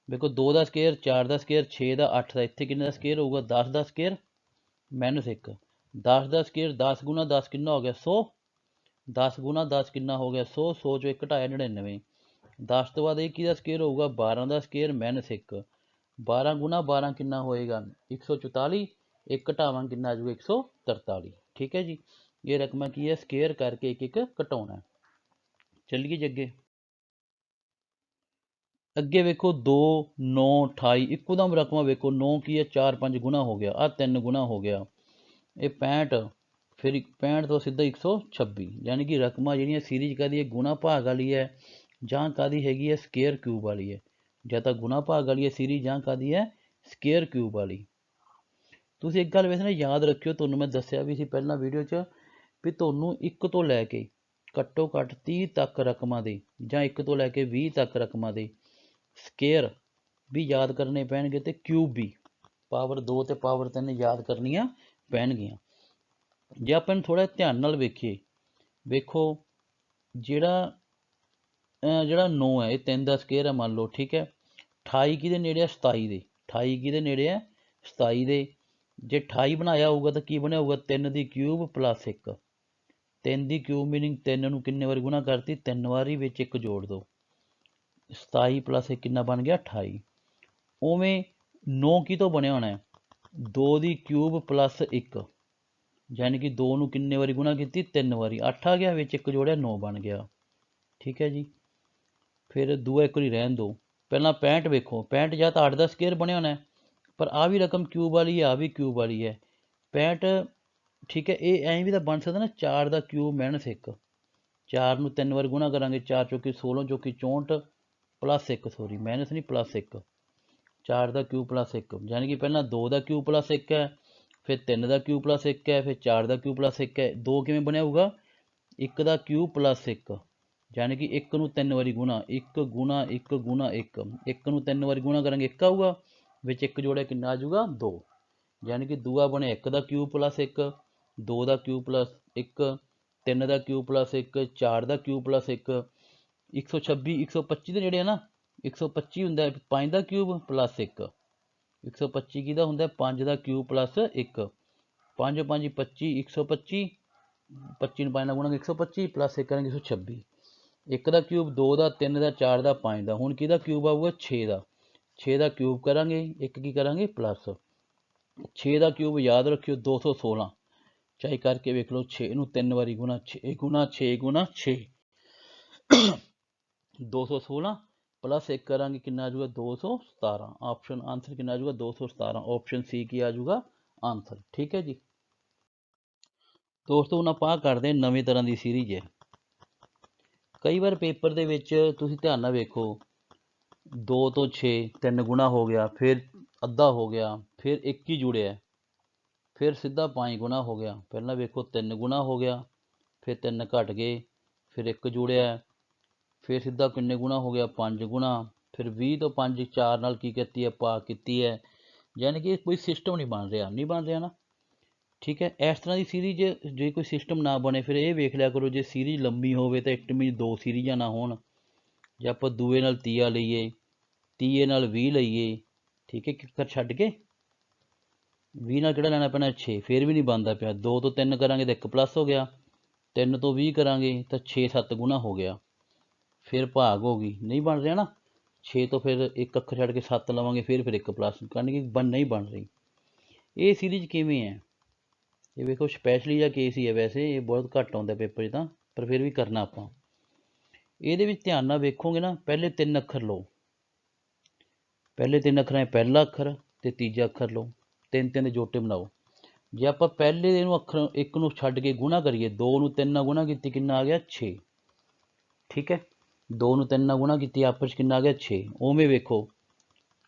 ਵੇਖੋ 2 ਦਾ ਸਕੇਅਰ, 4 ਦਾ ਸਕੇਅਰ, 6 ਦਾ, 8 ਦਾ। ਇੱਥੇ ਕਿੰਨੇ ਦਾ ਸਕੇਅਰ ਹੋਊਗਾ? 10 ਦਾ ਸਕੇਅਰ -1। 10 ਦਾ ਸਕੇਅਰ 10 ਗੁਣਾ 10 ਕਿੰਨਾ ਹੋ ਗਿਆ? 100। 10 ਗੁਣਾ 10 ਕਿੰਨਾ ਹੋ ਗਿਆ? 100। 100 ਚੋਂ 1 ਘਟਾਇਆ 99। 10 ਤੋਂ ਬਾਅਦ ਇਹ ਕਿਹਦਾ ਸਕੇਅਰ ਹੋਊਗਾ? 12 ਦਾ ਸਕੇਅਰ -1। 12 ਗੁਣਾ 12 ਕਿੰਨਾ ਹੋਏਗਾ? 144। 1 ਘਟਾਵਾਂਗੇ, ਕਿੰਨਾ ਆ ਜਾਊਗਾ? 143, ਠੀਕ ਹੈ ਜੀ। ਇਹ ਰਕਮਾਂ ਕੀ ਹੈ? ਸਕੇਅਰ ਕਰਕੇ ਇੱਕ ਘਟਾਉਣਾ। ਚੱਲੀਏ ਜੀ ਅੱਗੇ। ਅੱਗੇ ਵੇਖੋ 2 9 28, ਇੱਕੋ ਦਮ ਰਕਮਾਂ ਵੇਖੋ। 9 ਕੀ ਹੈ? 4 5 ਗੁਣਾ ਹੋ ਗਿਆ, ਆ 3 ਗੁਣਾ ਹੋ ਗਿਆ, ਇਹ 65। ਫਿਰ 65 ਤੋਂ ਸਿੱਧਾ 126, ਯਾਨੀ ਕਿ ਰਕਮਾਂ ਜਿਹੜੀਆਂ ਸੀਰੀਜ਼ ਕਾਹਦੀ ਹੈ? ਗੁਣਾ ਭਾਗ ਵਾਲੀ ਹੈ ਜਾਂ ਕਾਹਦੀ ਹੈਗੀ ਹੈ? ਸਕੇਅਰ ਕਿਊਬ ਵਾਲੀ ਹੈ। ਜਾਂ ਤਾਂ ਗੁਣਾ ਭਾਗ ਵਾਲੀ ਹੈ ਸੀਰੀਜ਼, ਜਾਂ ਕਾਹਦੀ ਹੈ? ਸਕੇਅਰ ਕਿਊਬ ਵਾਲੀ। ਤੁਸੀਂ ਇੱਕ ਗੱਲ ਵੈਸੇ ਨਾ ਯਾਦ ਰੱਖਿਓ, ਤੁਹਾਨੂੰ ਮੈਂ ਦੱਸਿਆ ਵੀ ਸੀ ਪਹਿਲਾਂ ਵੀਡੀਓ 'ਚ, ਵੀ ਤੁਹਾਨੂੰ 1 ਤੋਂ ਲੈ ਕੇ ਘੱਟੋ ਘੱਟ 30 ਤੱਕ ਰਕਮਾਂ ਦੇ, ਜਾਂ 1 ਤੋਂ ਲੈ ਕੇ 20 ਤੱਕ ਰਕਮਾਂ ਦੇ ਸਕੇਅਰ ਵੀ ਯਾਦ ਕਰਨੇ ਪੈਣਗੇ, ਤੇ ਕਿਊਬ ਵੀ, ਪਾਵਰ 2 ਤੇ ਪਾਵਰ 3 ਯਾਦ ਕਰਨੀਆਂ ਪੈਣਗੀਆਂ। ਜੇ ਆਪਾਂ ਨੂੰ ਥੋੜ੍ਹਾ ਧਿਆਨ ਨਾਲ ਵੇਖੀਏ, ਵੇਖੋ ਜਿਹੜਾ 9 ਹੈ, ਇਹ 3 ਦਾ ਸਕੇਅਰ ਹੈ ਮੰਨ ਲਓ, ਠੀਕ ਹੈ। 28 ਕਿਹਦੇ ਨੇੜੇ ਹੈ? 27 ਦੇ। 28 ਕਿਹਦੇ ਨੇੜੇ ਹੈ? 27 ਦੇ। ਜੇ 28 ਬਣਾਇਆ ਹੋਊਗਾ ਤਾਂ ਕੀ ਬਣਿਆ ਹੋਊਗਾ? 3 ਦੀ ਕਿਊਬ ਪਲੱਸ 1। 3 ਦੀ ਕਿਊਬ ਮੀਨਿੰਗ 3 ਨੂੰ ਕਿੰਨੇ ਵਾਰੀ ਗੁਣਾ ਕਰਤੀ? 3 ਵਾਰੀ, ਵਿੱਚ 1 ਜੋੜ ਦਿਓ। 27 ਪਲੱਸ 1 ਕਿੰਨਾ ਬਣ ਗਿਆ? 28। ਉਵੇਂ 9 ਕਿਹਤੋਂ ਬਣਿਆ ਹੋਣਾ? 2 ਦੀ ਕਿਊਬ ਪਲੱਸ 1, ਯਾਨੀ ਕਿ 2 ਨੂੰ ਕਿੰਨੇ ਵਾਰੀ ਗੁਣਾ ਕੀਤੀ? 3 ਵਾਰੀ। 8 ਆ ਗਿਆ, ਵਿੱਚ 1 ਜੋੜਿਆ 9 ਬਣ ਗਿਆ, ਠੀਕ ਹੈ ਜੀ। ਫਿਰ ਦੂਆ ਇੱਕ ਵਾਰੀ ਰਹਿਣ ਦਿਓ। ਪਹਿਲਾਂ 65 ਵੇਖੋ, 65 ਜਾਂ ਤਾਂ 8 ਦਾ ਸਕੇਅਰ ਬਣਿਆ ਹੋਣਾ, ਪਰ ਆ ਵੀ ਰਕਮ ਕਿਊਬ ਵਾਲੀ ਹੈ, ਆ ਵੀ ਕਿਊਬ ਵਾਲੀ ਹੈ। 65, ਠੀਕ ਹੈ। ਇਹ ਐਂ ਵੀ ਤਾਂ ਬਣ ਸਕਦਾ ਨਾ, 4 ਦਾ ਕਿਊਬ -1। 4 ਨੂੰ 3 ਵਾਰ ਗੁਣਾ ਕਰਾਂਗੇ, 4 ਚੌਕੀ 16 ਚੌਕੀ 64 ਪਲੱਸ 1, ਸੋਰੀ ਮਾਈਨਸ ਨਹੀਂ, ਪਲੱਸ 1। 4 ਦਾ ਕਿਊਬ ਪਲੱਸ 1, ਯਾਨੀ ਕਿ ਪਹਿਲਾਂ 2 ਦਾ ਕਿਊਬ ਪਲੱਸ 1 ਹੈ, ਫਿਰ 3 ਦਾ ਕਿਊਬ ਪਲੱਸ 1 ਹੈ, ਫਿਰ 4 ਦਾ ਕਿਊਬ ਪਲੱਸ 1 ਹੈ। 2 ਕਿਵੇਂ ਬਣਿਆ ਹੋਊਗਾ? 1 ਦਾ ਕਿਊਬ ਪਲੱਸ 1, ਯਾਨੀ ਕਿ 1 ਨੂੰ 3 ਵਾਰੀ ਗੁਣਾ, 1 ਗੁਣਾ 1 ਗੁਣਾ 1। 1 ਨੂੰ 3 ਵਾਰੀ ਗੁਣਾ ਕਰਾਂਗੇ 1 ਆਊਗਾ, ਵਿੱਚ 1 ਜੋੜਿਆ ਕਿੰਨਾ ਆ ਜਾਊਗਾ? 2। ਯਾਨੀ ਕਿ ਦੂਆ ਬਣਿਆ 1 ਦਾ ਕਿਊਬ ਪਲੱਸ 1, 2 ਦਾ ਕਿਊਬ ਪਲੱਸ 1, 3 ਦਾ ਕਿਊਬ ਪਲੱਸ 1, 4 ਦਾ ਕਿਊਬ ਪਲੱਸ 1। 126 125 ਦੇ ਨੇੜੇ ਹੈ ਨਾ। 125 ਹੁੰਦਾ 5 ਦਾ ਕਿਊਬ ਪਲੱਸ 1। 125 ਕਿਹਦਾ ਹੁੰਦਾ? 5 ਦਾ ਕਿਊਬ ਪਲੱਸ 1। 5 5 25, 125। 25 ਨੂੰ 5 ਨਾਲ ਗੁਣਾਂਗੇ 125, ਪਲੱਸ 1 ਕਰਾਂਗੇ 126। 1 ਦਾ ਕਿਊਬ 2 ਦਾ, 3 ਦਾ, 4 ਦਾ, 5 ਦਾ। ਹੁਣ ਕਿਹਦਾ ਕਿਊਬ ਆਊਗਾ? 6 ਦਾ। 6 ਦਾ ਕਿਊਬ ਕਰਾਂਗੇ, 1 ਕੀ ਕਰਾਂਗੇ? ਪਲੱਸ 6 ਦਾ ਕਿਊਬ ਯਾਦ ਰੱਖਿਓ 216। ਚਾਹੇ ਕਰਕੇ ਵੇਖ ਲਓ, 6 ਨੂੰ 3 ਵਾਰੀ ਗੁਣਾ, 6 ਗੁਣਾ 6 ਗੁਣਾ 6 216, ਪਲੱਸ 1 ਕਰਾਂਗੇ ਕਿੰਨਾ ਆ ਜਾਊਗਾ? 217। ਆਪਸ਼ਨ ਆਨਸਰ ਕਿੰਨਾ ਆ ਜਾਊਗਾ? 217। ਆਪਸ਼ਨ ਸੀ ਕੀ ਆ ਜਾਊਗਾ? ਆਨਸਰ, ਠੀਕ ਹੈ ਜੀ। ਦੋਸਤੋ ਹੁਣ ਆਪਾਂ ਕਰਦੇ ਹਾਂ ਨਵੀਂ ਤਰ੍ਹਾਂ ਦੀ ਸੀਰੀਜ਼ ਹੈ। ਕਈ ਵਾਰ ਪੇਪਰ ਦੇ ਵਿੱਚ ਤੁਸੀਂ ਧਿਆਨ ਨਾਲ ਵੇਖੋ, 2 ਤੋਂ 6 3 ਗੁਣਾ ਹੋ ਗਿਆ, ਫਿਰ ਅੱਧਾ ਹੋ ਗਿਆ, ਫਿਰ 1 ਹੀ ਜੁੜਿਆ, फिर सीधा 5 गुणा हो गया। पहला वेखो 3 गुणा हो गया, फिर 3 घट गए, फिर 1 जुड़िया, फिर सीधा किन्ने गुणा हो गया 5 गुणा, फिर 20 तो 5 4 नाल की कीती है भाग कीती है। यानी कि कोई सिस्टम नहीं बन रहा, नहीं बन रहा ना। ठीक है, इस तरह की सीरीज जे कोई सिस्टम ना बने फिर ये वेख लिया करो, जो सीरीज लंबी होवे तो इट मीन 2 सीरीज़ां ना होण। जे आप दूए नाल तीया लईए, तीए नाल 20 लईए, ठीक है, किकर छड्ड के 20 नाल किहड़ा लैना पैना 6, फिर भी नहीं बनता पिया। 2 तो 3 करांगे तो 1 प्लस हो गया, 3 तो 20 करांगे तो 6 7 गुणा हो गया, फिर भाग हो गई, नहीं बन रहा ना। 6 तो फिर 1 अखर छड्ड के 7 लवांगे, फिर 1 प्लस, यानी कि नहीं बन रही। ये सीरीज किवें है, ये वेखो स्पैशली जिहा केस ही है, वैसे ये बहुत घट आउंदा पेपर 'ਚ ਤਾਂ, पर फिर भी करना ਆਪਾਂ। ਇਹਦੇ ਵਿੱਚ ਧਿਆਨ ਨਾਲ ਵੇਖੋਗੇ ਨਾ, ਪਹਿਲੇ 3 ਅੱਖਰ ਲਓ, ਪਹਿਲੇ 3 ਅੱਖਰਾਂ 'ਚ ਪਹਿਲਾ ਅੱਖਰ ਤੇ ਤੀਜਾ ਅੱਖਰ ਲਓ, 3 ਦੇ ਜੋਟੇ ਬਣਾਓ। ਜੇ ਆਪਾਂ ਪਹਿਲੇ ਇਹਨੂੰ ਅੱਖਰ ਇੱਕ ਨੂੰ ਛੱਡ ਕੇ ਗੁਣਾ ਕਰੀਏ, 2 ਨੂੰ 3 ਨਾਲ ਗੁਣਾ ਕੀਤੀ ਕਿੰਨਾ ਆ ਗਿਆ 6, ਠੀਕ ਹੈ, 2 ਨੂੰ 3 ਨਾਲ ਗੁਣਾ ਕੀਤੀ ਆਪਸ 'ਚ ਕਿੰਨਾ ਆ ਗਿਆ 6। ਉਵੇਂ ਵੇਖੋ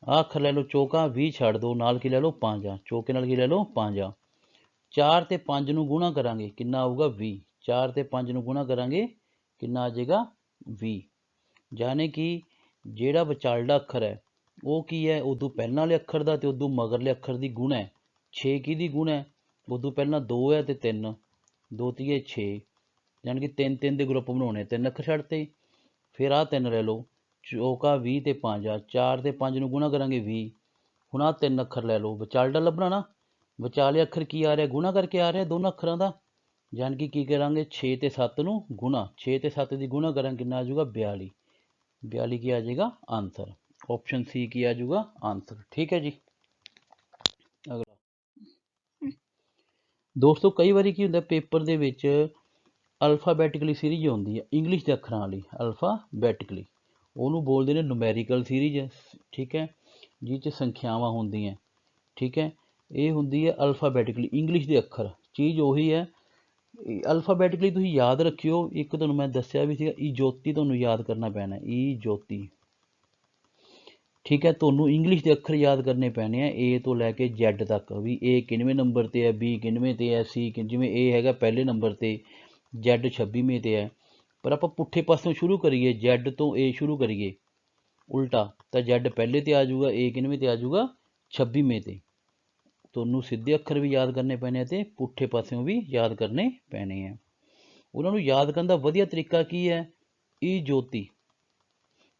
ਆਹ ਅੱਖਰ ਲੈ ਲਓ ਚੌਕਾ, 20 ਛੱਡ ਦਿਓ, ਨਾਲ ਕੀ ਲੈ ਲਓ 5 ਆ, ਚੌਕੇ ਨਾਲ ਕੀ ਲੈ ਲਓ 5 ਆ। 4 ਤੇ 5 ਨੂੰ ਗੁਣਾ ਕਰਾਂਗੇ ਕਿੰਨਾ ਆਊਗਾ 20, 4 ਤੇ 5 ਨੂੰ ਗੁਣਾ ਕਰਾਂਗੇ ਕਿੰਨਾ ਆ ਜਾਏਗਾ 20। ਯਾਨੀ ਕਿ ਜਿਹੜਾ ਵਿਚਾਲੜਾ ਅੱਖਰ ਹੈ ਉਹ ਕੀ ਹੈ, ਉਦੋਂ ਪਹਿਲਾਂ ਵਾਲੇ ਅੱਖਰ ਦਾ ਤੇ ਉਦੋਂ ਮਗਰਲੇ ਅੱਖਰ ਦੀ ਗੁਣ ਹੈ। 6 ਕਿਹਦੀ ਗੁਣ ਹੈ, ਉਦੋਂ ਪਹਿਲਾਂ 2 ਹੈ ਤੇ 3, 2 ਤੀਏ 6, ਯਾਨੀ ਕਿ 3 3 ਦੇ ਗਰੁੱਪ ਬਣਾਉਣੇ, 3 ਅੱਖਰ ਛੱਡਤੇ। ਫਿਰ ਆਹ 3 ਲੈ ਲਓ, ਚੌਕਾ 20 ਤੇ 5 ਆ, 4 ਤੇ 5 ਨੂੰ ਗੁਣਾ ਕਰਾਂਗੇ 20। ਹੁਣ ਆਹ 3 ਅੱਖਰ ਲੈ ਲਓ, ਵਿਚਾਲੜਾ ਲੱਭਣਾ ਨਾ, ਵਿਚਾਲੇ ਅੱਖਰ ਕੀ ਆ ਰਿਹਾ, ਗੁਣਾ ਕਰਕੇ ਆ ਰਿਹਾ ਦੋਨਾਂ ਅੱਖਰਾਂ ਦਾ। ਯਾਨੀ ਕਿ ਕੀ ਕਰਾਂਗੇ 6 ਤੇ 7 ਨੂੰ ਗੁਣਾ, 6 ਤੇ 7 ਦੀ ਗੁਣਾ ਕਰਾਂਗੇ ਕਿੰਨਾ ਆ ਜਾਊਗਾ 42, 42 ਕੀ ਆ ਜਾਏਗਾ ਆਂਸਰ। ਆਪਸ਼ਨ ਸੀ ਕੀ ਆ ਜਾਊਗਾ ਆਂਸਰ। ਠੀਕ ਹੈ ਜੀ। ਅਗਲਾ ਦੋਸਤੋ, ਕਈ ਵਾਰੀ ਕੀ ਹੁੰਦਾ ਪੇਪਰ ਦੇ ਵਿੱਚ ਅਲਫਾਬੈਟਿਕਲੀ ਸੀਰੀਜ਼ ਆਉਂਦੀ ਹੈ, ਇੰਗਲਿਸ਼ ਦੇ ਅੱਖਰਾਂ ਵਾਲੀ ਅਲਫਾਬੈਟਿਕਲੀ, ਉਹਨੂੰ ਬੋਲਦੇ ਨੇ ਨੂਮੈਰੀਕਲ ਸੀਰੀਜ਼। ਠੀਕ ਹੈ, ਜਿਹ 'ਚ ਸੰਖਿਆਵਾਂ ਹੁੰਦੀਆਂ। ਠੀਕ ਹੈ, ਇਹ ਹੁੰਦੀ ਹੈ ਅਲਫਾਬੈਟਿਕਲੀ ਇੰਗਲਿਸ਼ ਦੇ ਅੱਖਰ, ਚੀਜ਼ ਉਹੀ ਹੈ। ਅਲਫਾਬੈਟਿਕਲੀ ਤੁਸੀਂ ਯਾਦ ਰੱਖਿਓ, ਇੱਕ ਤੁਹਾਨੂੰ ਮੈਂ ਦੱਸਿਆ ਵੀ ਸੀਗਾ ਈਜੋਤੀ ਤੁਹਾਨੂੰ ਯਾਦ ਕਰਨਾ ਪੈਣਾ, ਈਜੋਤੀ। ਠੀਕ ਹੈ, ਤੁਹਾਨੂੰ ਇੰਗਲਿਸ਼ ਦੇ ਅੱਖਰ ਯਾਦ ਕਰਨੇ ਪੈਣੇ ਆ ਏ ਤੋਂ ਲੈ ਕੇ ਜ਼ੈਡ ਤੱਕ, ਵੀ ਏ ਕਿੰਨਵੇਂ ਨੰਬਰ 'ਤੇ ਹੈ, ਬੀ ਕਿੰਨਵੇਂ 'ਤੇ ਹੈ, ਸੀ ਜਿਵੇਂ ਏ ਹੈਗਾ ਪਹਿਲੇ ਨੰਬਰ 'ਤੇ, ਜ਼ੈਡ 26ਵੇਂ 'ਤੇ ਹੈ। ਪਰ ਆਪਾਂ ਪੁੱਠੇ ਪਾਸੋਂ ਸ਼ੁਰੂ ਕਰੀਏ, ਜ਼ੈਡ ਤੋਂ ਏ ਸ਼ੁਰੂ ਕਰੀਏ ਉਲਟਾ, ਤਾਂ ਜ਼ੈਡ ਪਹਿਲੇ 'ਤੇ ਆ ਜਾਊਗਾ, ਏ ਕਿੰਨਵੇਂ 'ਤੇ ਆ ਜਾਊਗਾ 26ਵੇਂ 'ਤੇ। ਤੁਹਾਨੂੰ ਸਿੱਧੇ ਅੱਖਰ ਵੀ ਯਾਦ ਕਰਨੇ ਪੈਣੇ ਆ ਅਤੇ ਪੁੱਠੇ ਪਾਸਿਓਂ ਵੀ ਯਾਦ ਕਰਨੇ ਪੈਣੇ ਆ। ਉਹਨਾਂ ਨੂੰ ਯਾਦ ਕਰਨ ਦਾ ਵਧੀਆ ਤਰੀਕਾ ਕੀ ਹੈ, ਈ ਜੋਤੀ,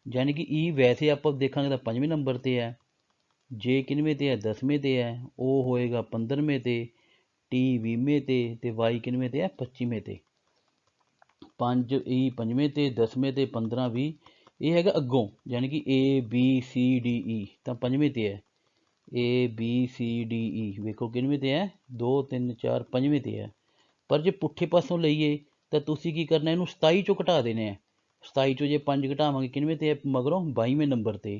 ਯਾਨੀ ਕਿ ਈ ਵੈਸੇ ਆਪਾਂ ਦੇਖਾਂਗੇ ਤਾਂ 5ਵੇਂ ਨੰਬਰ 'ਤੇ ਹੈ, ਜੇ ਕਿੰਨਵੇਂ 'ਤੇ ਹੈ 10ਵੇਂ 'ਤੇ ਹੈ, ਉਹ ਹੋਏਗਾ 15ਵੇਂ 'ਤੇ, ਟੀ 20ਵੇਂ 'ਤੇ, ਅਤੇ ਵਾਈ ਕਿੰਨਵੇਂ 'ਤੇ ਹੈ 25ਵੇਂ 'ਤੇ। 5 ਈ 5ਵੇਂ 'ਤੇ, 10ਵੇਂ 'ਤੇ, 15 20, ਇਹ ਹੈਗਾ ਅੱਗੋਂ, ਯਾਨੀ ਕਿ A B C D E ਤਾਂ 5ਵੇਂ 'ਤੇ ਹੈ, A B C D E ਵੇਖੋ ਕਿੰਨਵੇਂ 'ਤੇ ਹੈ 2 3 4 5ਵੇਂ 'ਤੇ ਹੈ। ਪਰ ਜੇ ਪੁੱਠੇ ਪਾਸੋਂ ਲਈਏ ਤਾਂ ਤੁਸੀਂ ਕੀ ਕਰਨਾ, ਇਹਨੂੰ 27 ਚੋਂ ਘਟਾ ਦੇਣੇ ਹੈ। 27 ਚੋਂ ਜੇ 5 ਘਟਾਵਾਂਗੇ ਕਿੰਨਵੇਂ 'ਤੇ ਹੈ ਮਗਰੋਂ 22ਵੇਂ ਨੰਬਰ 'ਤੇ।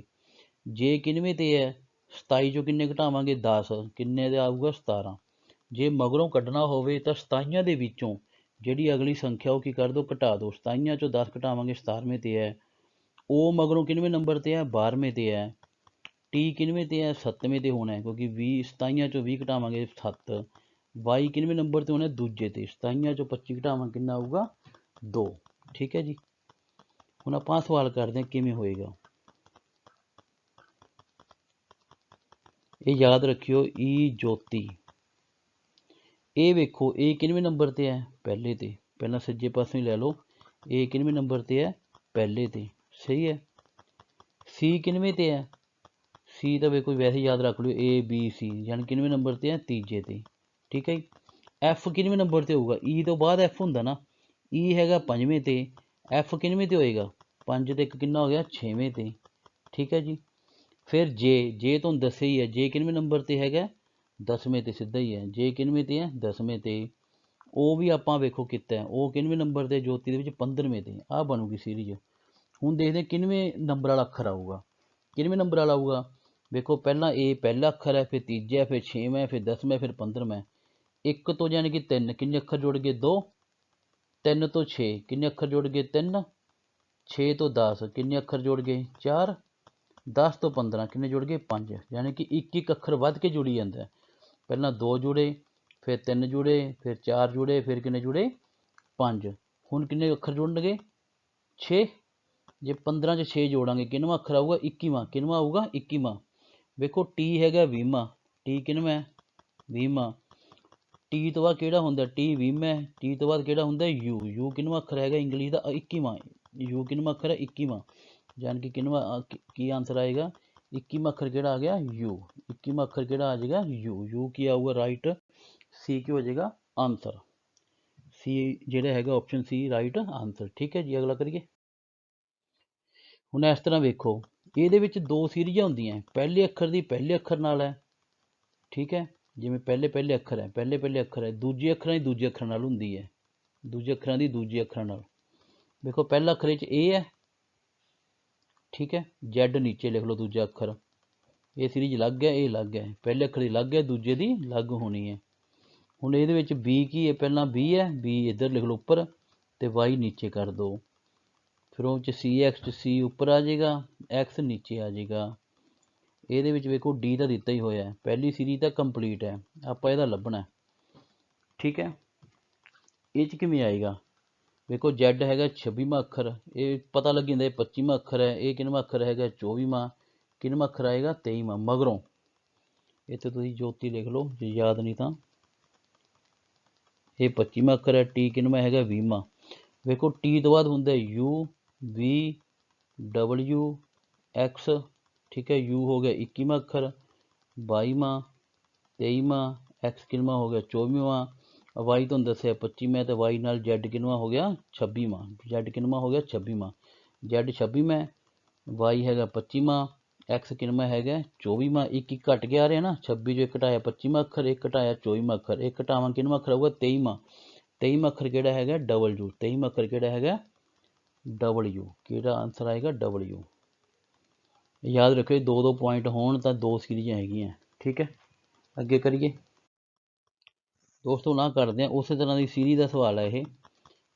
ਜੇ ਕਿੰਨਵੇਂ 'ਤੇ ਹੈ 27 ਚੋਂ ਕਿੰਨੇ ਘਟਾਵਾਂਗੇ 10, ਕਿੰਨੇ ਦਾ ਆਊਗਾ 17। ਜੇ ਮਗਰੋਂ ਕੱਢਣਾ ਹੋਵੇ ਤਾਂ 27 ਦੇ ਵਿੱਚੋਂ ਜਿਹੜੀ ਅਗਲੀ ਸੰਖਿਆ ਉਹ ਕੀ ਕਰ ਦਿਓ ਘਟਾ ਦਿਓ, 27 ਚੋਂ 10 ਘਟਾਵਾਂਗੇ 17ਵੇਂ 'ਤੇ ਹੈ, ਉਹ ਮਗਰੋਂ ਕਿੰਨਵੇਂ ਨੰਬਰ 'ਤੇ ਹੈ 12ਵੇਂ 'ਤੇ ਹੈ, ਟੀ ਕਿੰਨਵੇਂ 'ਤੇ ਹੈ 7ਵੇਂ 'ਤੇ ਹੋਣਾ, ਕਿਉਂਕਿ 27 ਚੋਂ 20 ਘਟਾਵਾਂਗੇ 7, ਵਾਈ ਕਿੰਨਵੇਂ ਨੰਬਰ 'ਤੇ ਹੋਣਾ ਦੂਜੇ 'ਤੇ, 27 ਚੋਂ 25 ਘਟਾਵਾਂਗੇ ਕਿੰਨਾ ਆਊਗਾ 2। ਠੀਕ ਹੈ ਜੀ। ਹੁਣ ਆਪਾਂ ਸਵਾਲ ਕਰਦੇ ਹਾਂ ਕਿਵੇਂ ਹੋਏਗਾ, ਇਹ ਯਾਦ ਰੱਖਿਓ ਈ ਜੋਤੀ। ਇਹ ਵੇਖੋ ਇਹ ਕਿੰਨਵੇਂ ਨੰਬਰ 'ਤੇ ਹੈ ਪਹਿਲੇ 'ਤੇ, ਪਹਿਲਾਂ ਸੱਜੇ ਪਾਸੋਂ ਹੀ ਲੈ ਲਓ, ਇਹ ਕਿੰਨਵੇਂ ਨੰਬਰ 'ਤੇ ਹੈ ਪਹਿਲੇ 'ਤੇ, ਸਹੀ ਹੈ। ਸੀ ਕਿੰਨਵੇਂ 'ਤੇ ਹੈ, ਸੀ ਤਾਂ ਵੇਖੋ ਵੈਸੇ ਯਾਦ ਰੱਖ ਲਿਓ ਏ ਬੀ ਸੀ, ਯਾਨੀ ਕਿੰਨਵੇਂ ਨੰਬਰ 'ਤੇ ਹੈ ਤੀਜੇ 'ਤੇ। ਠੀਕ ਹੈ ਜੀ। ਐਫ ਕਿੰਨਵੇਂ ਨੰਬਰ 'ਤੇ ਹੋਊਗਾ, ਈ ਤੋਂ ਬਾਅਦ ਐਫ ਹੁੰਦਾ ਨਾ, ਈ ਹੈਗਾ 5ਵੇਂ 'ਤੇ, ਐਫ ਕਿੰਨਵੇਂ 'ਤੇ ਹੋਏਗਾ 5 ਤੇ 1 ਕਿੰਨਾ ਹੋ ਗਿਆ 6ਵੇਂ 'ਤੇ। ਠੀਕ ਹੈ ਜੀ। ਫਿਰ ਜੇ ਤੁਹਾਨੂੰ ਦੱਸਿਆ ਹੀ ਹੈ ਜੇ ਕਿੰਨਵੇਂ ਨੰਬਰ 'ਤੇ ਹੈਗਾ 10ਵੇਂ 'ਤੇ, ਸਿੱਧਾ ਹੀ ਹੈ, ਜੇ ਕਿੰਨਵੇਂ 'ਤੇ ਹੈ 10ਵੇਂ 'ਤੇ, ਉਹ ਵੀ ਆਪਾਂ ਵੇਖੋ ਕੀਤਾ ਉਹ ਕਿੰਨਵੇਂ ਨੰਬਰ 'ਤੇ ਜੋਤੀ ਦੇ ਵਿੱਚ 15ਵੇਂ 'ਤੇ, ਆਹ ਬਣੂਗੀ ਸੀਰੀਜ਼। ਹੁਣ ਦੇਖਦੇ ਕਿੰਨਵੇਂ ਨੰਬਰ ਵਾਲਾ ਅੱਖਰ ਆਊਗਾ, ਕਿੰਨਵੇਂ ਨੰਬਰ ਵਾਲਾ ਆਊਗਾ ਵੇਖੋ, ਪਹਿਲਾਂ ਏ ਪਹਿਲਾ ਅੱਖਰ ਹੈ, ਫਿਰ ਤੀਜਾ, ਫਿਰ 6ਵਾਂ, ਫਿਰ 10ਵਾਂ, ਫਿਰ 15ਵਾਂ। 1 ਤੋਂ ਯਾਨੀ ਕਿ 3 ਕਿੰਨੇ ਅੱਖਰ ਜੁੜ ਗਏ 2, 3 ਤੋਂ 6 ਕਿੰਨੇ ਅੱਖਰ ਜੁੜ ਗਏ 3, 6 ਤੋਂ 10 ਕਿੰਨੇ ਅੱਖਰ ਜੁੜ ਗਏ 4, 10 ਤੋਂ 15 ਕਿੰਨੇ ਜੁੜ ਗਏ 5, ਯਾਨੀ ਕਿ ਇੱਕ ਇੱਕ ਅੱਖਰ ਵੱਧ ਕੇ ਜੁੜੀ ਜਾਂਦਾ। ਪਹਿਲਾਂ 2 ਜੁੜੇ, फिर 3 जुड़े, फिर 4 जुड़े, फिर किन्ने जुड़े 5। हुण किन्ने अखर जुड़नगे 6। जे 15 च 6 जोड़ांगे किन्नवां अखर आऊगा 21वां। किन्नवां आऊगा 21वां। वेखो टी हैगा 20वां। टी किन्नवां है 20वां। टी तो बाद किहड़ा हुंदा टी 20वां है। टी तो बाद किहड़ा हुंदा यू। यू किन्नवां अखर हैगा इंग्लिश दा 21वां। यू किन्नवां अखर है 21वां। यानी कि किन्नवां की आंसर आएगा 21वां अखर किहड़ा आ गया यू। 21वां अखर किहड़ा आ जाएगा यू। यू की आऊगा राइट सी की हो जाएगा आंसर। सी ਜਿਹੜਾ ਹੈਗਾ ਆਪਸ਼ਨ ਸੀ ਰਾਈਟ ਆਨਸਰ। ਠੀਕ ਹੈ ਜੀ ਅਗਲਾ ਕਰੀਏ। ਹੁਣ ਇਸ ਤਰ੍ਹਾਂ ਵੇਖੋ ਇਹਦੇ ਵਿੱਚ ਦੋ ਸੀਰੀਜ਼ਾਂ ਹੁੰਦੀਆਂ ਪਹਿਲੇ ਅੱਖਰ ਦੀ ਪਹਿਲੇ ਅੱਖਰ ਨਾਲ ਹੈ। ਠੀਕ ਹੈ ਜਿਵੇਂ ਪਹਿਲੇ ਅੱਖਰ ਹੈ ਪਹਿਲੇ ਅੱਖਰ ਹੈ ਦੂਜੇ ਅੱਖਰਾਂ ਦੀ ਦੂਜੇ ਅੱਖਰਾਂ ਨਾਲ ਹੁੰਦੀ ਹੈ। ਦੂਜੇ ਅੱਖਰਾਂ ਦੀ ਦੂਜੇ ਅੱਖਰਾਂ ਨਾਲ ਵੇਖੋ ਪਹਿਲਾ ਅੱਖਰ ਵਿੱਚ ਏ ਹੈ। ਠੀਕ ਹੈ ਜ਼ੈਡ ਨੀਚੇ ਲਿਖ ਲਓ ਦੂਜਾ ਅੱਖਰ। ਇਹ ਸੀਰੀਜ਼ ਅਲੱਗ ਹੈ ਇਹ ਅਲੱਗ ਹੈ ਪਹਿਲੇ ਅੱਖਰ ਦੀ ਅਲੱਗ ਹੈ ਦੂਜੇ ਦੀ ਅਲੱਗ ਹੋਣੀ ਹੈ। ਹੁਣ ਇਹਦੇ ਵਿੱਚ ਬੀ ਕੀ ਹੈ ਪਹਿਲਾਂ ਬੀ ਹੈ ਬੀ ਇੱਧਰ ਲਿਖ ਲਓ ਉੱਪਰ ਤੇ ਵਾਈ ਨੀਚੇ ਕਰ ਦਿਓ। ਫਿਰ ਉਹ 'ਚ ਸੀ ਐਕਸ 'ਚ ਸੀ ਉੱਪਰ ਆ ਜਾਏਗਾ ਐਕਸ ਨੀਚੇ ਆ ਜਾਏਗਾ। ਇਹਦੇ ਵਿੱਚ ਵੇਖੋ ਡੀ ਤਾਂ ਦਿੱਤਾ ਹੀ ਹੋਇਆ ਪਹਿਲੀ ਸੀਰੀਜ਼ ਤਾਂ ਕੰਪਲੀਟ ਹੈ ਆਪਾਂ ਇਹਦਾ ਲੱਭਣਾ। ਠੀਕ ਹੈ ਇਹ 'ਚ ਕਿਵੇਂ ਆਏਗਾ ਵੇਖੋ ਜ਼ੈਡ ਹੈਗਾ 26ਵਾਂ ਅੱਖਰ ਇਹ ਪਤਾ ਲੱਗ ਜਾਂਦਾ ਇਹ 25ਵਾਂ ਅੱਖਰ ਹੈ। ਇਹ ਕਿੰਨਵਾਂ ਅੱਖਰ ਹੈਗਾ 24ਵਾਂ। ਕਿੰਨਵਾਂ ਅੱਖਰ ਆਏਗਾ 23ਵਾਂ ਮਗਰੋਂ। ਇੱਥੇ ਤੁਸੀਂ ਜੋਤੀ ਲਿਖ ਲਓ ਜੇ ਯਾਦ ਨਹੀਂ ਤਾਂ। ਇਹ 25ਵਾਂ ਅੱਖਰ ਹੈ ਟੀ ਕਿੰਨਵਾਂ ਹੈਗਾ 20ਵਾਂ। ਵੇਖੋ ਟੀ ਤੋਂ ਬਾਅਦ ਹੁੰਦਾ ਯੂ ਵੀ ਡਬਲਯੂ ਐਕਸ। ਠੀਕ ਹੈ ਯੂ ਹੋ ਗਿਆ 21ਵਾਂ ਅੱਖਰ 22ਵਾਂ 23ਵਾਂ ਐਕਸ ਕਿੰਨਵਾਂ ਹੋ ਗਿਆ 24ਵਾਂ। ਵਾਈ ਤੁਹਾਨੂੰ ਦੱਸਿਆ 25ਵਾਂ ਤੇ ਵਾਈ ਨਾਲ ਜ਼ੈਡ ਕਿੰਨਵਾਂ ਹੋ ਗਿਆ 26ਵਾਂ। ਜ਼ੈਡ ਕਿੰਨਵਾਂ ਹੋ ਗਿਆ 26ਵਾਂ। ਜ਼ੈਡ 26ਵਾਂ ਵਾਈ ਹੈਗਾ 25ਵਾਂ ਐਕਸ ਕਿੰਨਵਾਂ ਹੈਗਾ 24ਵਾਂ। ਇੱਕ ਘਟ ਕੇ ਆ ਰਿਹਾ ਨਾ 26 ਚੋਂ ਇੱਕ ਘਟਾਇਆ 25ਵਾਂ ਅੱਖਰ ਇੱਕ ਘਟਾਇਆ 24ਵਾਂ ਅੱਖਰ ਇੱਕ ਘਟਾਵਾਂ ਕਿੰਨਵਾਂ ਅੱਖਰ ਆਊਗਾ 23ਵਾਂ। 23ਵਾਂ ਅੱਖਰ ਕਿਹੜਾ ਹੈਗਾ ਡਬਲਯੂ। 23ਵਾਂ ਅੱਖਰ ਕਿਹੜਾ ਹੈਗਾ ਡਬਲਯੂ। ਕਿਹੜਾ ਆਂਸਰ ਆਏਗਾ ਡਬਲਯੂ। ਯਾਦ ਰੱਖਿਓ ਦੋ ਪੁਆਇੰਟ ਹੋਣ ਤਾਂ ਦੋ ਸੀਰੀਜ਼ਾਂ ਹੈਗੀਆਂ। ਠੀਕ ਹੈ ਅੱਗੇ ਕਰੀਏ ਦੋਸਤੋ ਨਾ ਕਰਦੇ ਹਾਂ ਉਸੇ ਤਰ੍ਹਾਂ ਦੀ ਸੀਰੀਜ਼ ਦਾ ਸਵਾਲ ਹੈ ਇਹ।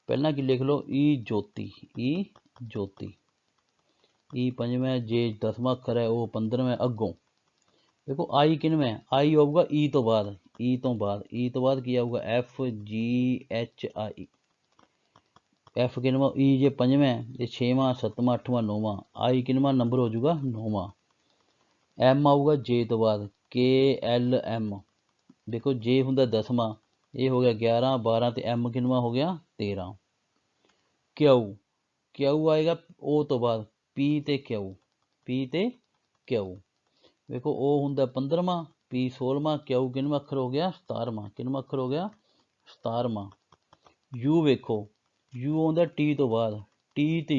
ਪਹਿਲਾਂ ਕੀ ਲਿਖ ਲਓ ਈ ਜੋਤੀ ਈ ਜੋਤੀ। ਈ 5ਵਾਂ ਜੇ 10ਵਾਂ ਅੱਖਰ ਹੈ ਉਹ 15ਵਾਂ ਅੱਗੋਂ। ਦੇਖੋ ਆਈ ਕਿੰਨਵਾਂ ਆਈ ਆਊਗਾ ਈ ਤੋਂ ਬਾਅਦ ਈ ਤੋਂ ਬਾਅਦ ਕੀ ਆਊਗਾ ਐਫ ਜੀ ਐਚ ਆਈ। ਐਫ ਕਿੰਨਵਾਂ ਈ ਜੇ 5ਵਾਂ ਜੇ 6ਵਾਂ 7ਵਾਂ 8ਵਾਂ 9ਵਾਂ ਆਈ ਕਿੰਨਵਾਂ ਨੰਬਰ ਹੋ ਜਾਊਗਾ 9ਵਾਂ। ਐਮ ਆਊਗਾ ਜੇ ਤੋਂ ਬਾਅਦ ਕੇ ਐਲ ਐਮ। ਦੇਖੋ ਜੇ ਹੁੰਦਾ 10ਵਾਂ ਇਹ ਹੋ ਗਿਆ 11 12 ਤੇ ਐਮ ਕਿੰਨਵਾਂ ਹੋ ਗਿਆ 13। ਕਿਊ ਕਿਊ ਆਏਗਾ ਉਹ ਤੋਂ ਬਾਅਦ ਪੀ ਤੇ ਕਿਊ ਪੀ ਤੇ ਕਿਊ। ਵੇਖੋ ਉਹ ਹੁੰਦਾ 15ਵਾਂ ਪੀ 16ਵਾਂ ਕਿਊ ਕਿੰਨਵਾਂ ਅੱਖਰ ਹੋ ਗਿਆ 17ਵਾਂ। ਕਿੰਨਵਾਂ ਅੱਖਰ ਹੋ ਗਿਆ 17ਵਾਂ। ਯੂ ਵੇਖੋ ਯੂ ਆਉਂਦਾ ਟੀ ਤੋਂ ਬਾਅਦ ਟੀ ਤੇ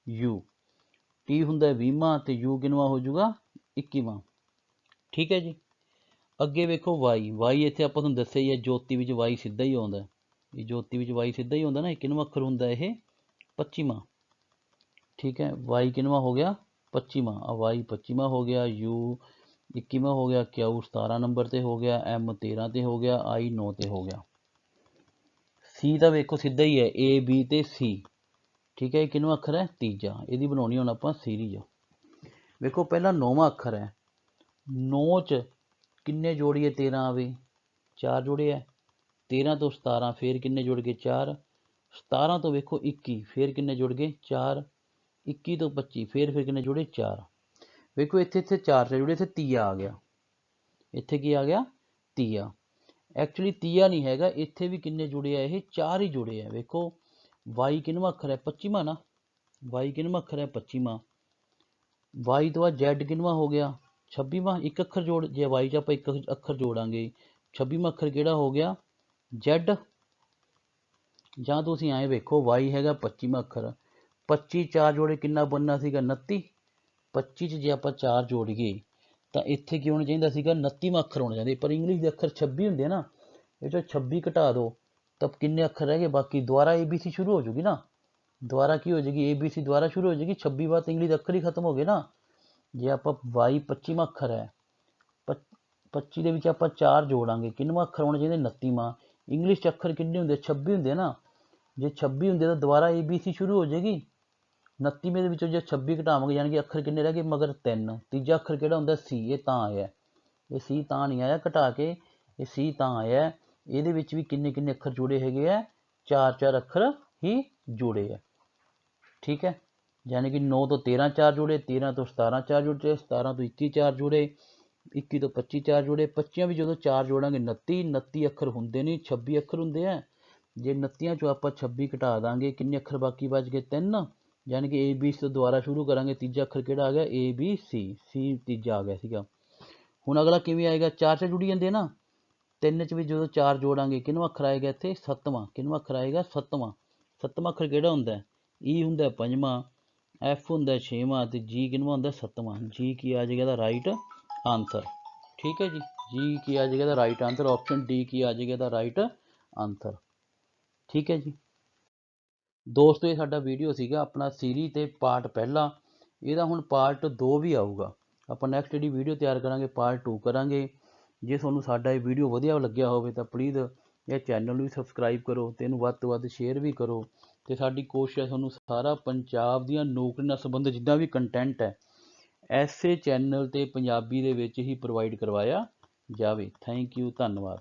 ਯੂ ਟੀ ਹੁੰਦਾ 20ਵਾਂ ਤੇ ਯੂ ਕਿੰਨਵਾਂ ਹੋ ਜਾਊਗਾ 21ਵਾਂ। ਠੀਕ ਹੈ ਜੀ ਅੱਗੇ ਵੇਖੋ ਵਾਈ ਇੱਥੇ ਆਪਾਂ ਤੁਹਾਨੂੰ ਦੱਸਿਆ ਹੀ ਹੈ ਜੋਤੀ ਵਿੱਚ ਵਾਈ ਸਿੱਧਾ ਹੀ ਆਉਂਦਾ। ਇਹ ਜੋਤੀ ਵਿੱਚ ਵਾਈ ਸਿੱਧਾ ਹੀ ਆਉਂਦਾ ਨਾ। ਇਹ ਕਿੰਨਵਾਂ ਅੱਖਰ ਹੁੰਦਾ ਇਹ 25ਵਾਂ। ਠੀਕ ਹੈ ਵਾਈ ਕਿੰਨਵਾਂ ਹੋ ਗਿਆ 25ਵਾਂ। ਵਾਈ 25ਵਾਂ ਹੋ ਗਿਆ ਯੂ 21ਵਾਂ ਹੋ ਗਿਆ ਕਿਊ 17 ਨੰਬਰ ਤੇ ਹੋ ਗਿਆ ਐਮ 13 ਤੇ ਹੋ ਗਿਆ ਆਈ 9 ਤੇ ਹੋ ਗਿਆ। ਸੀ ਤਾਂ ਵੇਖੋ ਸਿੱਧਾ ਹੀ ਹੈ ਏ ਬੀ ਤੇ ਸੀ। ਠੀਕ ਹੈ ਇਹ ਕਿੰਨਵਾਂ ਅੱਖਰ ਹੈ ਤੀਜਾ। ਇਹਦੀ ਬਣਾਉਣੀ ਹੁਣ ਆਪਾਂ ਸੀਰੀਜ਼। ਵੇਖੋ ਪਹਿਲਾਂ 9ਵਾਂ ਅੱਖਰ ਹੈ 9 'ਚ ਕਿੰਨੇ ਜੋੜੀਏ 13 ਆਵੇ 4 ਜੋੜੇ ਹੈ। 13 ਤੋਂ 17 ਫਿਰ ਕਿੰਨੇ ਜੁੜ ਗਏ 4। 17 ਤੋਂ ਵੇਖੋ 21 ਫਿਰ ਕਿੰਨੇ ਜੁੜ ਗਏ 4। 21 ਤੋਂ 25 ਫਿਰ ਕਿੰਨੇ ਜੁੜੇ 4। ਵੇਖੋ ਇੱਥੇ 4 ਜੁੜੇ ਇੱਥੇ ਤੀਆ ਆ ਗਿਆ। ਇੱਥੇ ਕੀ ਆ ਗਿਆ ਤੀਆ। ਐਕਚੁਅਲੀ ਤੀਆ ਨਹੀਂ ਹੈਗਾ ਇੱਥੇ ਵੀ ਕਿੰਨੇ ਜੁੜੇ ਆ ਇਹ 4 ਹੀ ਜੁੜੇ ਆ। ਵੇਖੋ ਵਾਈ ਕਿੰਨਵਾਂ ਅੱਖਰ ਹੈ 25ਵਾਂ ਨਾ। ਵਾਈ ਕਿੰਨਵਾਂ ਅੱਖਰ ਹੈ 25ਵਾਂ। ਵਾਈ ਤੋਂ ਬਾਅਦ ਜ਼ੈਡ ਕਿੰਨਵਾਂ ਹੋ ਗਿਆ 26ਵਾਂ। ਇੱਕ ਅੱਖਰ ਜੋੜ ਜੇ ਵਾਈ 'ਚ ਆਪਾਂ ਇੱਕ ਅੱਖਰ ਜੋੜਾਂਗੇ 26ਵਾਂ ਅੱਖਰ ਕਿਹੜਾ ਹੋ ਗਿਆ ਜ਼ੈਡ। ਜਾਂ ਤੁਸੀਂ ਐਂ ਵੇਖੋ ਵਾਈ ਹੈਗਾ 25ਵਾਂ ਅੱਖਰ 25 4 ਜੋੜੇ ਕਿੰਨਾ ਬਣਨਾ ਸੀਗਾ 29। 25 'ਚ ਜੇ ਆਪਾਂ 4 ਜੋੜੀਏ ਤਾਂ ਇੱਥੇ ਕੀ ਹੋਣਾ ਚਾਹੀਦਾ ਸੀਗਾ 29ਵਾਂ ਅੱਖਰ ਹੋਣਾ ਚਾਹੀਦਾ। ਪਰ ਇੰਗਲਿਸ਼ ਦੇ ਅੱਖਰ 26 ਹੁੰਦੇ ਆ ਨਾ ਇਹ 'ਚੋਂ 26 ਘਟਾ ਦਿਓ ਤਾਂ ਕਿੰਨੇ ਅੱਖਰ ਰਹਿ ਗਏ ਬਾਕੀ। ਦੁਬਾਰਾ ABC ਸ਼ੁਰੂ ਹੋ ਜੂਗੀ ਨਾ। ਦੁਬਾਰਾ ਕੀ ਹੋ ਜਾਏਗੀ ABC ਦੁਬਾਰਾ ਸ਼ੁਰੂ ਹੋ ਜਾਏਗੀ 26 ਬਾਅਦ ਇੰਗਲਿਸ਼ ਦੇ ਅੱਖਰ ਹੀ ਖਤਮ ਹੋ ਗਏ ਨਾ। ਜੇ ਆਪਾਂ ਵਾਈ 25ਵਾਂ ਅੱਖਰ ਹੈ 25 ਦੇ ਵਿੱਚ ਆਪਾਂ 4 ਜੋੜਾਂਗੇ ਕਿੰਨਵਾਂ ਅੱਖਰ ਹੋਣਾ ਚਾਹੀਦਾ 29ਵਾਂ। ਇੰਗਲਿਸ਼ 'ਚ ਅੱਖਰ ਕਿੰਨੇ ਹੁੰਦੇ 26 ਹੁੰਦੇ ਨਾ। ਜੇ 26 ਹੁੰਦੇ ਤਾਂ ਦੁਬਾਰਾ ABC ਸ਼ੁਰੂ ਹੋ ਜਾਏਗੀ। 29ਵੇਂ ਦੇ ਵਿੱਚੋਂ ਜੇ 26 ਘਟਾਵਾਂਗੇ ਯਾਨੀ ਕਿ ਅੱਖਰ ਕਿੰਨੇ ਰਹਿ ਗਏ ਮਗਰ 3। ਤੀਜਾ ਅੱਖਰ ਕਿਹੜਾ ਹੁੰਦਾ ਸੀ। ਇਹ ਤਾਂ ਆਇਆ ਇਹ ਸੀ ਤਾਂ ਨਹੀਂ ਆਇਆ ਘਟਾ ਕੇ ਇਹ ਸੀ ਤਾਂ ਆਇਆ ਹੈ। ਇਹਦੇ ਵਿੱਚ ਵੀ ਕਿੰਨੇ ਕਿੰਨੇ ਅੱਖਰ ਜੁੜੇ ਹੈਗੇ ਆ, 4 ਅੱਖਰ ਹੀ ਜੁੜੇ ਆ। ਠੀਕ ਹੈ, ਯਾਨੀ ਕਿ 9 ਤੋਂ 13 4 ਜੁੜੇ, 13 ਤੋਂ 17 4 ਜੁੜੇ, 17 ਤੋਂ 21 4 ਜੁੜੇ, 21 ਤੋਂ 25 4 ਜੁੜੇ। 25 ਵੀ ਜਦੋਂ 4 ਜੋੜਾਂਗੇ 29, 29 ਅੱਖਰ ਹੁੰਦੇ ਨਹੀਂ, 26 ਅੱਖਰ ਹੁੰਦੇ ਆ। ਜੇ 29 ਚੋਂ ਆਪਾਂ 26 ਘਟਾ ਦਾਂਗੇ, ਕਿੰਨੇ ਅੱਖਰ ਬਾਕੀ ਬਚ ਗਏ? 3। ਯਾਨੀ ਕਿ A B ਤੋਂ ਦੁਬਾਰਾ ਸ਼ੁਰੂ ਕਰਾਂਗੇ। ਤੀਜਾ ਅੱਖਰ ਕਿਹੜਾ ਆ ਗਿਆ? A B C, C ਤੀਜਾ ਆ ਗਿਆ ਸੀਗਾ। ਹੁਣ ਅਗਲਾ ਕਿਵੇਂ ਆਏਗਾ? 4 'ਚ ਜੁੜੀ ਜਾਂਦੇ ਨਾ, 3 'ਚ ਵੀ ਜਦੋਂ 4 ਜੋੜਾਂਗੇ ਕਿੰਨਵਾਂ ਅੱਖਰ ਆਏਗਾ ਇੱਥੇ? 7ਵਾਂ। ਕਿੰਨਵਾਂ ਅੱਖਰ ਆਏਗਾ? 7ਵਾਂ। 7ਵਾਂ ਅੱਖਰ ਕਿਹੜਾ ਹੁੰਦਾ? E ਹੁੰਦਾ 5ਵਾਂ, F ਹੁੰਦਾ 6ਵਾਂ ਅਤੇ G ਕਿੰਨਵਾਂ ਹੁੰਦਾ? 7ਵਾਂ। G ਕੀ ਆ ਜਾਏਗਾ ਇਹਦਾ ਰਾਈਟ ਆਨਸਰ। ਠੀਕ ਹੈ ਜੀ, G ਕੀ ਆ ਜਾਏਗਾ ਇਹਦਾ ਰਾਈਟ ਆਨਸਰ। ਆਪਸ਼ਨ D ਕੀ ਆ ਜਾਏਗਾ ਇਹਦਾ ਰਾਈਟ ਆਨਸਰ। ਠੀਕ ਹੈ ਜੀ ਦੋਸਤੋ, ਇਹ ਸਾਡਾ ਵੀਡੀਓ ਸੀਗਾ ਆਪਣਾ ਸੀਰੀ ਤੇ ਪਾਰਟ ਪਹਿਲਾ। ਇਹਦਾ ਹੁਣ ਪਾਰਟ 2 ਵੀ ਆਊਗਾ। ਆਪਾਂ ਨੈਕਸਟ ਜਿਹੜੀ ਵੀਡੀਓ ਤਿਆਰ ਕਰਾਂਗੇ ਪਾਰਟ 2 ਕਰਾਂਗੇ। ਜੇ ਤੁਹਾਨੂੰ ਸਾਡਾ ਇਹ ਵੀਡੀਓ ਵਧੀਆ ਲੱਗਿਆ ਹੋਵੇ ਤਾਂ ਪਲੀਜ਼ ਇਹ ਚੈਨਲ ਨੂੰ ਵੀ ਸਬਸਕ੍ਰਾਈਬ ਕਰੋ ਅਤੇ ਇਹਨੂੰ ਵੱਧ ਤੋਂ ਵੱਧ ਸ਼ੇਅਰ ਵੀ ਕਰੋ। ਅਤੇ ਸਾਡੀ ਕੋਸ਼ਿਸ਼ ਹੈ ਤੁਹਾਨੂੰ ਸਾਰਾ ਪੰਜਾਬ ਦੀਆਂ ਨੌਕਰੀ ਨਾਲ ਸੰਬੰਧਿਤ ਜਿੱਦਾਂ ਵੀ ਕੰਟੈਂਟ ਹੈ ਐਸੇ ਚੈਨਲ 'ਤੇ ਪੰਜਾਬੀ ਦੇ ਵਿੱਚ ਹੀ ਪ੍ਰੋਵਾਈਡ ਕਰਵਾਇਆ ਜਾਵੇ। ਥੈਂਕ ਯੂ, ਧੰਨਵਾਦ।